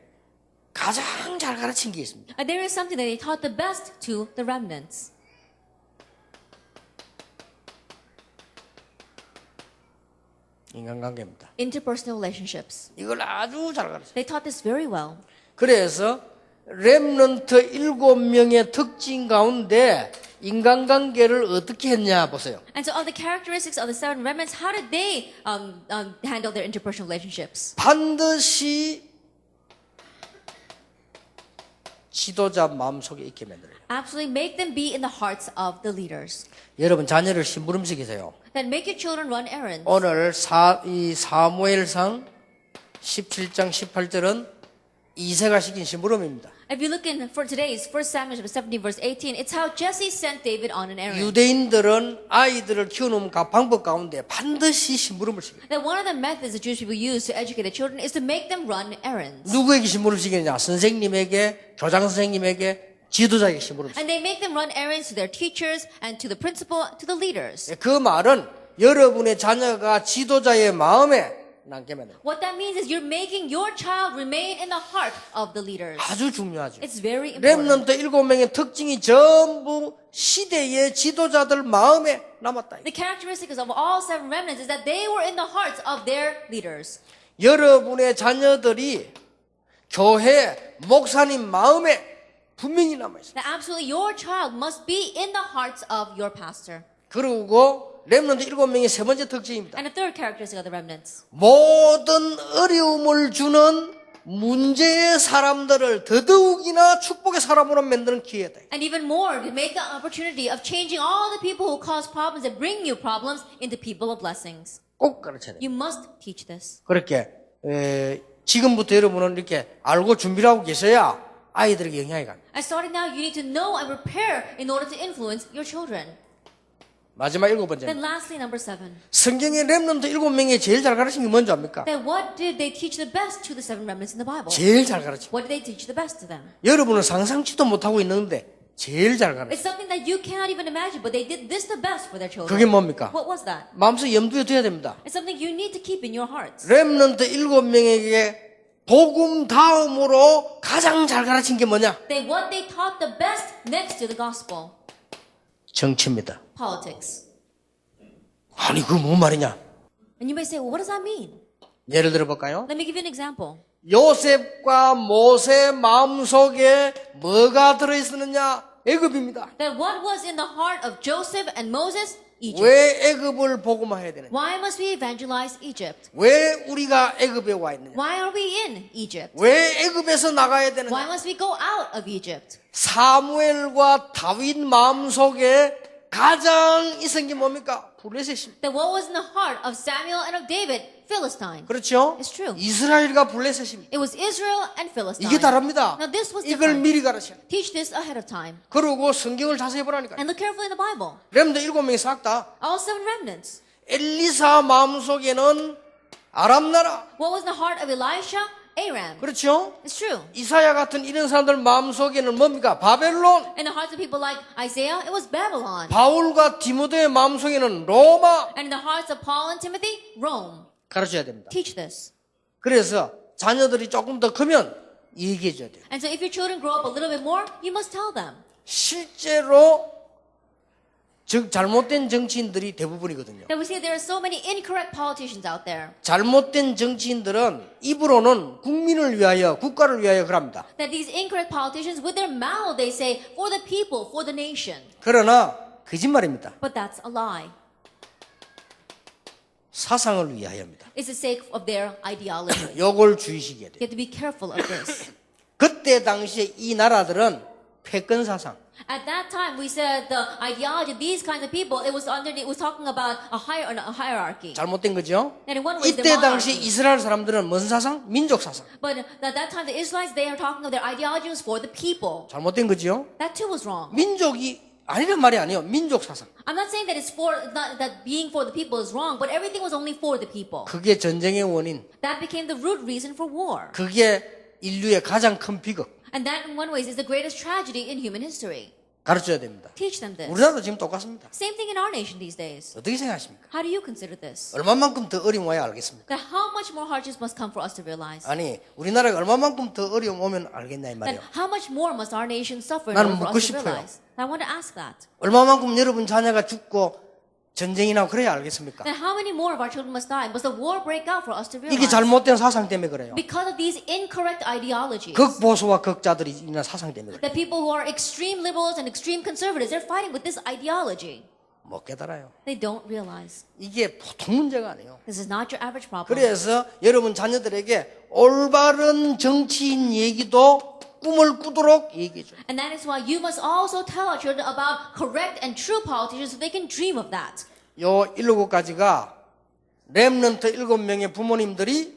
가장 잘 가르친 게 있습니다. There is something that they taught the best to the remnants. 인간관계입니다. Interpersonal relationships. 이걸 아주 잘 가르쳐요. They taught this very well. 그래서 렘넌트 7명의 특징 가운데 인간관계를 어떻게 했냐 보세요. And so of the characteristics of the 7 remnants, how did they handle their interpersonal relationships? 반드시 지도자 마음속에 있게 만들어요. Absolutely make them be in the hearts of the leaders. 여러분 자녀를 심부름시키세요. Then make your children run errands. 오늘 이 사무엘상 17장 18절은 이새가 시킨 심부름입니다. If you look in for today's 1 Samuel 17 verse 18, it's how Jesse sent David on an errand. 유대인들은 아이들을 키우는 방법 가운데 반드시 심부름을 시켜요. That one of the methods that Jewish people use to educate their children is to make them run errands. 누구에게 심부름을 시키느냐? 선생님에게, 교장 선생님에게, 지도자에게 심부름을 시켜요. And they make them run errands to their teachers and to the principal, to the leaders. 그 말은 여러분의 자녀가 지도자의 마음에 남게 만듭니다. What that means is you're making your child remain in the heart of the leaders. 아주 중요하죠. It's very important. 렘넌트 7명의 특징이 전부 시대의 지도자들 마음에 남았다. The characteristics of all 7 remnants is that they were in the hearts of their leaders. 여러분의 자녀들이 교회 목사님 마음에 분명히 남아있어요. That absolutely your child must be in the hearts of your pastor. 그리고 렘넌트 7명의 세 번째 특징입니다. And the third characteristic of the remnants. 모든 어려움을 주는 문제의 사람들을 더더욱이나 축복의 사람으로 만드는 기회다. And even more, to make the opportunity of changing all the people who cause problems and bring you problems into people of blessings. 꼭 가르쳐야 돼요. You must teach this. 그렇게 지금부터 여러분은 이렇게 알고 준비를 하고 계셔야 아이들에게 영향이 갑니다. And starting now, you need to know and prepare in order to influence your children. 마지막 7번째. Then lastly, number 7. 성경의 렘넌트 7명이 제일 잘 가르친 게 뭔지 압니까? Then what did they teach the best to the 7 remnants in the Bible? 제일 잘 가르쳐. What did they teach the best to them? 여러분은 상상치도 못하고 있는데 제일 잘 가르쳐. It's something that you cannot even imagine, but they did this the best for their children. 그게 뭡니까? What was that? 마음속에 염두에 둬야 됩니다. It's something you need to keep in your hearts. 렘넌트 7명에게 복음 다음으로 가장 잘 가르친 게 뭐냐? What they taught the best next to the gospel. 정치입니다. Politics. 아니 그거 뭔 말이냐? And you may say, well, what does that mean? 예를 들어 볼까요? Let me give you an example. 요셉과 모세 마음속에 뭐가 들어있었느냐? 애굽입니다. That what was in the heart of Joseph and Moses? Egypt. 왜 애굽을 복음화해야 되느냐? Why must we evangelize Egypt? 왜 우리가 애굽에 와 있느냐? Why are we in Egypt? 왜 애굽에서 나가야 Why 되느냐? must we go out of Egypt? 사무엘과 다윗 마음속에 가장 있은 게 뭡니까? 블레셋입니다. That what was in the heart of Samuel and of David? Philistine. 그렇죠? It's true. 이스라엘과 블레셋입니다. It was Israel and Philistine. 이게 다릅니다. Now this was 이걸 different. 미리 가르쳐. Teach this ahead of time. 그러고 성경을 자세히 보라니까. And look carefully in the Bible. 렘드 7명이 싹 다 All 7 remnants. 엘리사 마음속에는 아람 나라. What was in the heart of Elisha? Aram. 그렇죠? It's true. 이사야 같은 이런 사람들 마음속에는 뭡니까? 바벨론. In the hearts of people like Isaiah, it was Babylon. 바울과 디모데의 마음속에는 로마. And in the hearts of Paul and Timothy, Rome. 가르쳐야 됩니다. Teach this. 그래서 자녀들이 조금 더 크면 얘기해 줘야 돼요. And so if your children grow up a little bit more, you must tell them. 실제로 잘못된 정치인들이 대부분이거든요. That we see there are so many incorrect politicians out there. 잘못된 정치인들은 입으로는 국민을 위하여 국가를 위하여 그럽니다. That these incorrect politicians, with their mouth, they say, for the people, for the nation. 그러나 거짓말입니다. But that's a lie. 사상을 위하여입니다. It's the sake of their ideology. 요걸 주의시켜야 돼요. You have to be careful of this. 그때 당시에 이 나라들은 패권 사상. At that time, we said the ideology of these kinds of people, it was talking about a hierarchy. 잘못된 거죠? And in one way, 이때 당시 이스라엘 사람들은 뭔 사상? 민족 사상. But at that time, the Israelites, they are talking of their ideology was for the people. 잘못된 거죠? That too was wrong. 민족이 아니란 말이 아니에요. 민족 사상. I'm not saying that it's for not, that being for the people is wrong, but everything was only for the people. 그게 전쟁의 원인. That became the root reason for war. 그게 인류의 가장 큰 비극. And that, in one way, is the greatest tragedy in human history. 가르쳐야 됩니다. Teach them this. 우리나라도 지금 똑같습니다. Same thing in our nation these days. 어떻게 생각하십니까? How do you consider this? 얼마만큼 더 어려워야 알겠습니까? That how much more hardships must come for us to realize? 아니 우리나라가 얼마만큼 더 어려움 오면 알겠냐 이 That 말이에요. how much more must our nation suffer in 나는 order for 묻고 us to 싶어요. realize? I want to ask that. 얼마만큼 여러분 자녀가 죽고 전쟁이 나고 그래야 알겠습니까? That how many more of our children must die? Must the war break out for us to 이게 realize? 잘못된 사상 때문에 그래요. Because of these incorrect ideologies. 극보수와 극자들이 있는 사상 때문에 그래요. That people who are extreme liberals and extreme conservatives, they're fighting with this ideology. 못 깨달아요. They don't realize. 이게 보통 문제가 아니에요. This is not your average problem. 그래서 여러분 자녀들에게 올바른 정치인 얘기도 꿈을 꾸도록 얘기해줘. And that is why you must also tell our children about correct and true politicians so they can dream of that. 요 7가지가 렘넌트 7명의 부모님들이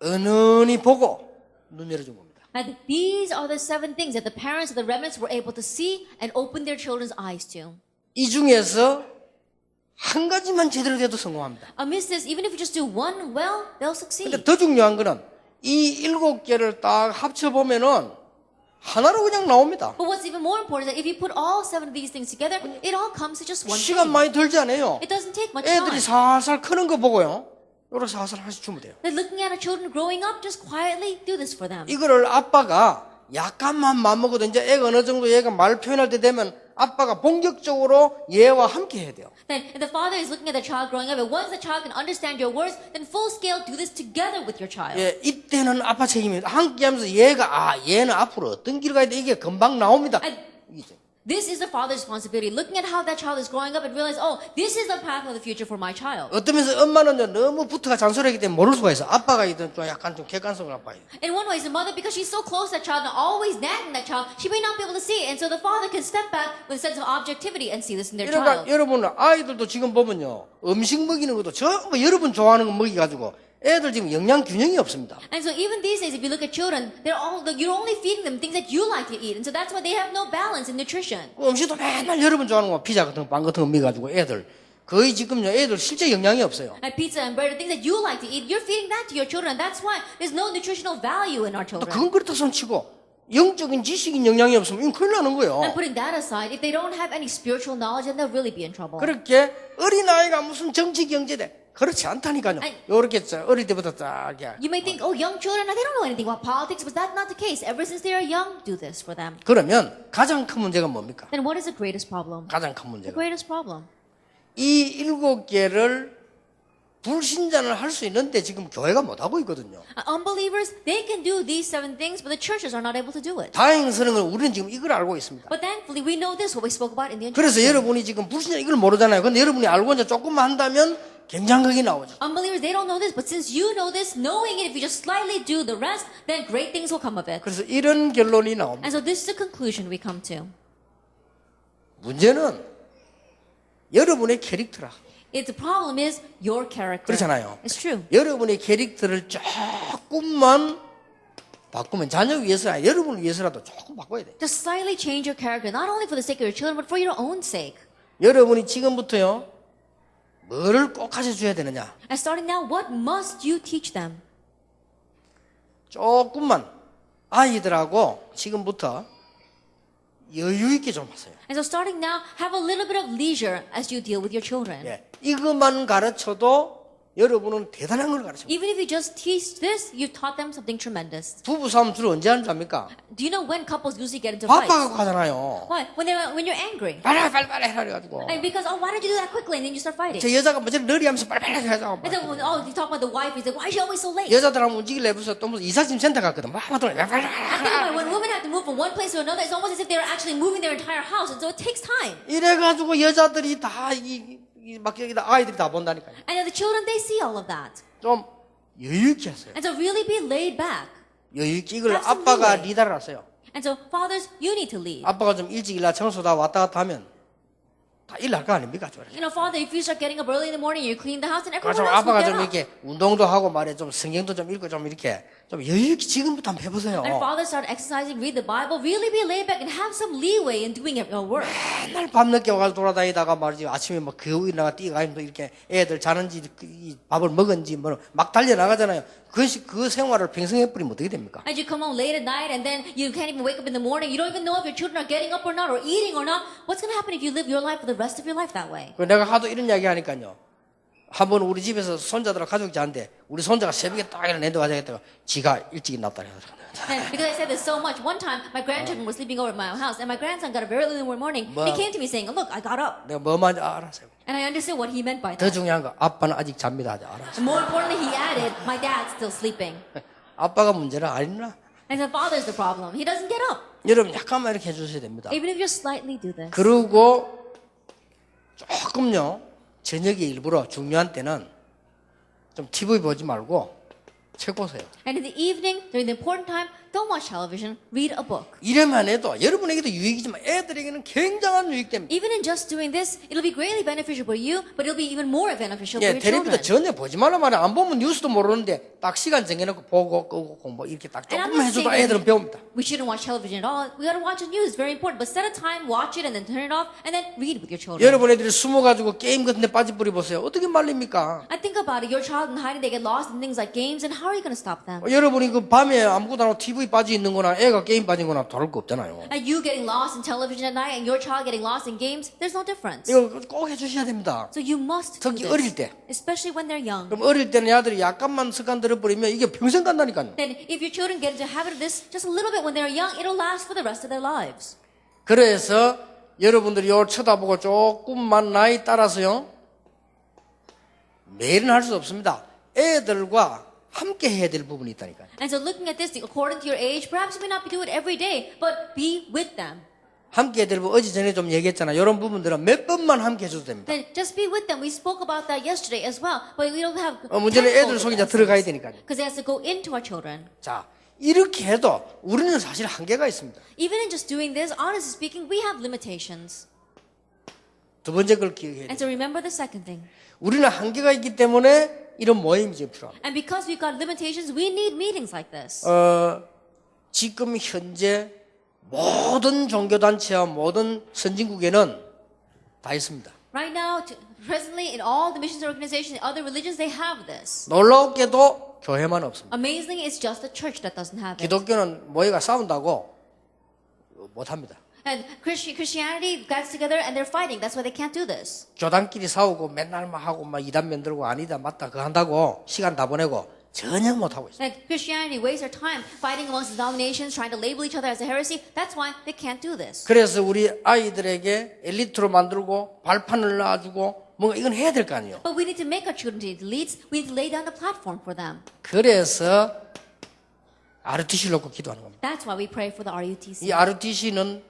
은은히 보고 눈 열어준 겁니다. And these are the 7 things that the parents of the remnants were able to see and open their children's eyes to. 이 중에서 한 가지만 제대로 돼도 성공합니다. Amidst this, even if you just do one well, they'll succeed. 근데 더 중요한 거는 이 7개를 딱 합쳐보면은 하나로 그냥 나옵니다. But what's even more important is that if you put all 7 of these things together, it all comes to just one 시간 thing. 많이 들지 않아요. It doesn't take much 애들이 time. 살살 크는 거 보고요. 요렇게 살살 하시 주면 돼요. That looking at our children growing up, just quietly do this for them. 이거를 아빠가 약간만 맘먹어도 이제 애가 어느 정도 얘가 말 표현할 때 되면 아빠가 본격적으로 얘와 함께 해야 돼요. Then if the father is looking at the child growing up, and once the child can understand your words, then full scale do this together with your child. 예, 이때는 아빠 책임입니다. 함께 하면서 얘가 얘는 앞으로 어떤 길 가야 돼 이게 금방 나옵니다. 이게 This is the father's responsibility. Looking at how that child is growing up and realize, oh, this is the path of the future for my child. 어떤 면에서 엄마는 너무 부터가 잔소리하기 때문에 모를 수가 있어. 아빠가 이든 좀 약간 좀 객관성을 아빠야. In one way, the mother, because she's so close to that child and always nagging that child, she may not be able to see it. And so the father can step back with a sense of objectivity and see this in their 그러니까 child. 여러분 아이들도 지금 보면요. 음식 먹이는 것도 전부 여러분 좋아하는 거 먹여가지고 애들 지금 영양 균형이 없습니다. And so even these days, if you look at children, you're only feeding them things that you like to eat. And so that's why they have no balance in nutrition. 음식도 맨날 여러분 좋아하는 거 피자 같은 거, 빵 같은 거 먹여가지고 애들 거의 지금요 애들 실제 영양이 없어요. And pizza and bread, the things that you like to eat, you're feeding that to your children. And that's why there's no nutritional value in our 또 children. 그건 그렇다 손치고 영적인 지식인 영향이 없으면 이건 큰일 나는 거예요. And putting that aside, if they don't have any spiritual knowledge, then they'll really be in trouble. 그렇게 어린아이가 무슨 정치 경제대 그렇지 않다니까요. 요렇게 어릴 때부터 딱 You may think, oh, young children, they don't know anything about politics, but that's not the case. Ever since they are young, do this for them. 그러면 가장 큰 문제가 뭡니까? Then what is the greatest problem? 가장 큰 The 문제가 greatest problem 이 7개를 불신자는 할 수 있는데 지금 교회가 못하고 있거든요. Unbelievers, they can do these 7 things, but the churches are not able to do it. 다행스러운 건 우리는 지금 이걸 알고 있습니다. But thankfully, we know this, what we spoke about in the 그래서 introduction. 여러분이 지금 불신자 이걸 모르잖아요. 근데 여러분이 알고 이제 조금만 한다면 굉장히 크게 나오죠. Unbelievers, they don't know this, but since you know this, knowing it, if you just slightly do the rest, then great things will come of it. 그래서 이런 결론이 나옵니다. And so this is the conclusion we come to. 문제는 여러분의 캐릭터라. The problem is your character. 그렇잖아요. It's true. 여러분의 캐릭터를 조금만 바꾸면 자녀 위해서 아니라 여러분을 위해서라도 조금 바꿔야 돼. Just slightly change your character, not only for the sake of your children, but for your own sake. 여러분이 지금부터요, 뭐를 꼭 가르쳐줘야 되느냐? And starting now, what must you teach them? 조금만 아이들하고 지금부터 여유 있게 좀 하세요. And so starting now, have a little bit of leisure as you deal with your children. 예, 이것만 가르쳐도 여러분은 대단한 걸 가르쳐요. Even if you just teach this, you've taught them something tremendous. 부부 싸움 주로 언제 하는 줄 압니까? Do you know when couples usually get into fights? 바빠갖고 하잖아요. Why? When you're angry. 빨리 해가지고. And because, oh, why don't you do that quickly? And then you start fighting. 저 여자가 먼저 느리 하면서 빨리 해가지고. And then, oh, you talk about the wife, you say, why is she always so late? 여자들하고 움직이려 해서 또 무슨 이삿짐 센터 갔거든. 막 I think about when women have to move from one place to another, it's almost as if they're actually moving their entire house. And so it takes time. 이래가지고 여자들이 다 막 여기다 아이들이 다 본다니까요. And the children, they see all of that. 좀 여유 있게 하세요. And so really be laid back. 여유 있게 이걸 Have some 아빠가 leeway. 리더를 하세요. And so fathers, you need to lead. 아빠가 좀 일찍 일어나 청소 다 왔다 갔다 하면 다 일날 거 아닙니까? You know, father, if you start getting up early in the morning, you clean the house, and everyone 좀 else will 아빠가 get 좀 up. 이렇게 운동도 하고 말이야 좀 성경도 좀 읽고 좀 이렇게 좀 여유 있게 지금부터 한번 해보세요. And fathers start exercising, read the Bible, really be laid back and have some leeway in doing your work. 맨날 밤늦게 와서 돌아다니다가 말이지 아침에 막 겨우 일어나가 뛰어가면 이렇게 애들 자는지 밥을 먹은지 뭐 막 달려 나가잖아요. 그 생활을 평생 해버리면 어떻게 됩니까? And you come home late at night and then you can't even wake up in the morning. You don't even know if your children are getting up or not or eating or not. What's going to happen if you live your life for the rest of your life that way? 내가 하도 이런 이야기 하니까요. 한번 우리 집에서 손자들하고 가족이 자는데 우리 손자가 새벽에 딱 일어났는데 가자겠다가 지가 일찍 났다 그래가지고. And because I said this so much, one time my grandchildren were sleeping over at my house and my grandson got up very early in the morning. He came to me saying, look, I got up. 내가 뭐만 알았어요. And I understood what he meant by 더 that. 중요한 거 아빠는 아직 잡니다 하자 알았어. And more importantly, he added, my dad's still sleeping. 아빠가 문제는 아니나. And the father's the problem. He doesn't get up. 여러분 약간만 이렇게 해주셔야 됩니다. Even if you just slightly do this. 그리고 조금요 저녁에 일부러 중요한 때는 좀 TV 보지 말고 책 보세요. And in the evening, during the important time, don't watch television, read a book. 이래만 해도 여러분에게도 유익이지만 애들에게는 굉장한 유익됩니다. Even in just doing this, it'll be greatly beneficial for you, but it'll be even more beneficial for 예, your 텔레비전 children. 전혀 보지 말란 말이야. 안 보면 뉴스도 모르는데 딱 시간 정해놓고 보고 끄고 공부 이렇게 딱 And I'm 조금만 not 해줘도 saying 애들은 배웁니다. we shouldn't watch television at all. We gotta watch the news. It's very important. But set a time, watch it, and then turn it off, and then read with your children. 여러분 애들이 숨어가지고 게임 같은 데 빠져버리 보세요. 어떻게 말립니까? I think about it. Your child in hiding, they get lost in things like games, and how are you gonna stop them? 여러분이 그 밤에 아무것도 안 하고 TV 빠져있는 거나 애가 게임 빠진 거나 다를 거 없잖아요. And you getting lost in television at night, and your child getting lost in games, there's no difference. 이거 꼭 해주셔야 됩니다. So you must do 특히 this, 어릴 때. especially when they're young. 그럼 어릴 때는 아들이 약간만 습관 들어버리면 이게 평생 간다니까요. Then if your children get into a habit of this just a little bit when they're young, it'll last for the rest of their lives. 그래서 여러분들이 요 쳐다보고 조금만 나이 따라서요. 매일은 할 수 없습니다. 애들과 함께 해야 될 부분이 있다니까요. And so looking at this, according to your age, perhaps you may not do it every day, but be with them. 함께 해야 될 부분 어제 전에 좀 얘기했잖아요. 이런 부분들은 몇 번만 함께 해줘도 됩니다. Then just be with them. We spoke about that yesterday as well, but we don't have 문제는 애들 속에 이제 들어가야 되니까요. because it has to go into our children. 자, 이렇게 해도 우리는 사실 한계가 있습니다. Even in just doing this, honestly speaking, we have limitations. 두 번째 걸 기억해야 돼요. And so remember the second thing. 우리는 한계가 있기 때문에 이런 모임이 지금 필요합니다. And because we've got limitations, we need meetings like this. 지금 현재 모든 종교단체와 모든 선진국에는 다 있습니다. Right now, presently, in all the missions organizations, other religions, they have this. 놀랍게도 교회만 없습니다. Amazingly, it's just the church that doesn't have it. 기독교는 모여가 싸운다고 못합니다. And Christianity gets together and they're fighting. That's why they can't do this. 교단끼리 싸우고 맨날 막 하고 막 이단 만들고 아니다 맞다 그거 한다고 시간 다 보내고 전혀 못하고 있어요. Like Christianity wastes their time fighting amongst denominations, trying to label each other as a heresy. That's why they can't do this. 그래서 우리 아이들에게 엘리트로 만들고 발판을 놔주고 뭔가 이건 해야 될 거 아니에요. But we need to make our children into leads. We need to lay down the platform for them. 그래서 RUTC를 놓고 기도하는 겁니다. That's why we pray for the RUTC. 이 RUTC는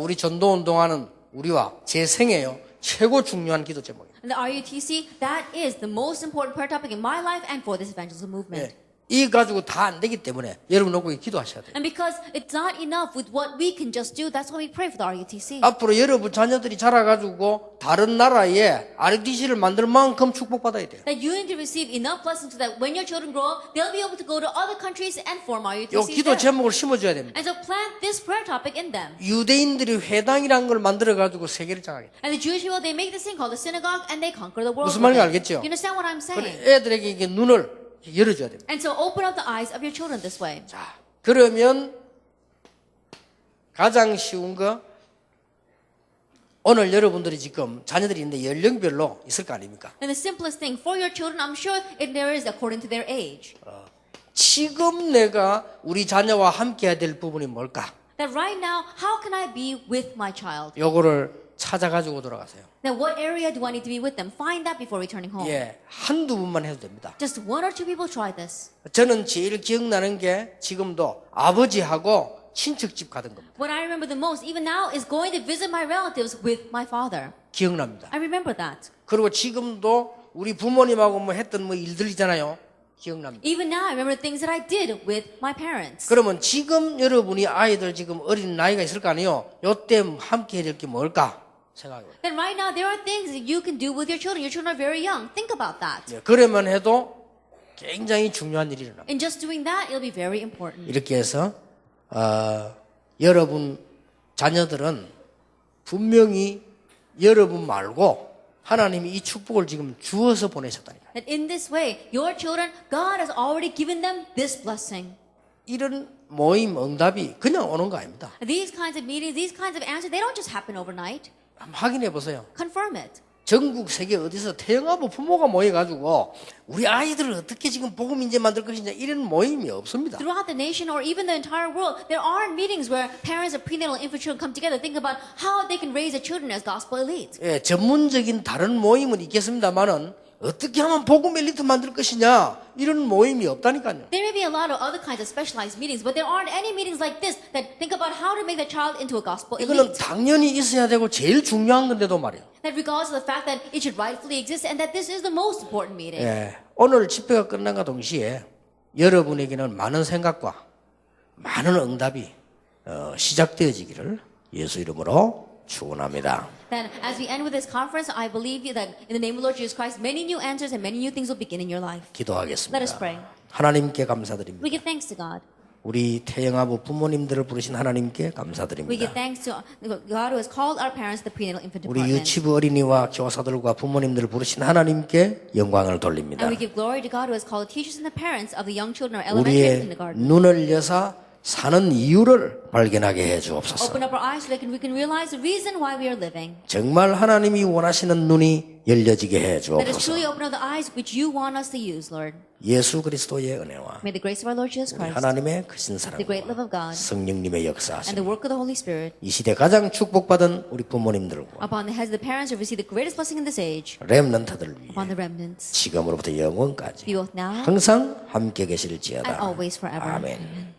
우리 전도 운동하는 우리와 제 생애요 최고 중요한 기도 제목입니다. And the RUTC, that is the most important prayer topic in my life and for this evangelism movement. 예. 이 가지고 다 안 되기 때문에 여러분 놓고 기도하셔야 돼요. And because it's not enough with what we can just do, that's why we pray for the RUTC. 앞으로 여러분 자녀들이 자라가지고 다른 나라에 RUTC를 만들 만큼 축복받아야 돼요. That you need to receive enough blessings so that when your children grow up, they'll be able to go to other countries and form 이 RUTCs 기도 there. 제목을 심어줘야 됩니다. And so plant this prayer topic in them. 유대인들이 회당이란 걸 만들어가지고 세계를 장악해. And the Jewish people, they make this thing called the synagogue and they conquer the world. 무슨 with 말인지 it. 알겠죠? You understand what I'm saying? 애들에게 이게 눈을 열어줘야 됩니다. And so open up the eyes of your children this way. 자, 그러면 가장 쉬운 거 오늘 여러분들이 지금 자녀들이 있는데 연령별로 있을 거 아닙니까? And the simplest thing for your children, I'm sure there is according to their age. 지금 내가 우리 자녀와 함께 해야 될 부분이 뭘까? That right now, how can I be with my child? 요거를 찾아가지고 돌아가세요. Now, what area do I need to be with them? Find that before returning home. 예, 한두 분만 해도 됩니다. Just one or two people try this. 저는 제일 기억나는 게 지금도 아버지하고 친척집 가던 겁니다. What I remember the most, even now, is going to visit my relatives with my father. 기억납니다. I remember that. 그리고 지금도 우리 부모님하고 뭐 했던 뭐 일들이잖아요. 기억납니다. Even now, I remember things that I did with my parents. 그러면 지금 여러분이 아이들 지금 어린 나이가 있을 거 아니에요. 요때 함께 해야 될 게 뭘까 생각해요. Then right now, there are things that you can do with your children. Your children are very young. Think about that. 예, 그러면 해도 굉장히 중요한 일이 일어납니다. In just doing that, it'll be very important. 이렇게 해서 여러분 자녀들은 분명히 여러분 말고 하나님이 이 축복을 지금 주어서 보내셨다니까. That in this way, your children, God has already given them this blessing. 이런 모임 응답이 그냥 오는 거 아닙니다. These kinds of meetings, these kinds of answers, they don't just happen overnight. 한번 확인해 보세요. Confirm it. 전국 세계 어디서 태영아부 부모가 모여가지고 우리 아이들을 어떻게 지금 복음 인재 만들 것이냐 이런 모임이 없습니다. Throughout the nation or even the entire world, there aren't meetings where parents of prenatal and infant children come together to think about how they can raise their children as gospel elites. 예, 전문적인 다른 모임은 있겠습니다만은 어떻게 하면 복음 엘리트 만들 것이냐 이런 모임이 없다니까요. There may be a lot of other kinds of specialized meetings, but there aren't any meetings like this that think about how to make the child into a gospel 이거는 elite. 당연히 있어야 되고 제일 중요한 건데도 말이에요. That regardless of the fact that it should rightfully exist and that this is the most important meeting. 예, 오늘 집회가 끝난과 동시에 여러분에게는 많은 생각과 많은 응답이 시작되어지기를 예수 이름으로 축원합니다. Then, as we end with this conference, I believe that in the name of the Lord Jesus Christ, many new answers and many new things will begin in your life. 기도하겠습니다. Let us pray. 하나님께 감사드립니다. We give thanks to God. 우리 태영아부 부모님들을 부르신 하나님께 We 감사드립니다. give thanks to God who has called our parents to the prenatal infant 우리 department. 유치부 어린이와 교사들과 부모님들을 부르신 하나님께 영광을 돌립니다. And we give glory to God who has called the teachers and the parents of the young children of elementary and 우리의 kindergarten. 눈을 여사 사는 이유를 발견하게 해 주옵소서. Open up our eyes so that we can realize the reason why we are living. 정말 하나님이 원하시는 눈이 열려지게 해 Let us 주옵소서. truly open up the eyes which you want us to use, Lord. 예수 그리스도의 은혜와 May the grace of our Lord Jesus 우리 Christ 하나님의 크신 the great love 사랑과 of God 성령님의 and 역사하심 the work of the Holy Spirit 이 시대 가장 축복받은 우리 부모님들과 upon the heads of the parents who receive the greatest blessing in this age, 렘넌트들 위해 upon the remnants, 지금으로부터 영원까지 be both now 항상 함께 and 계실지어다. always forever. 아멘. Amen.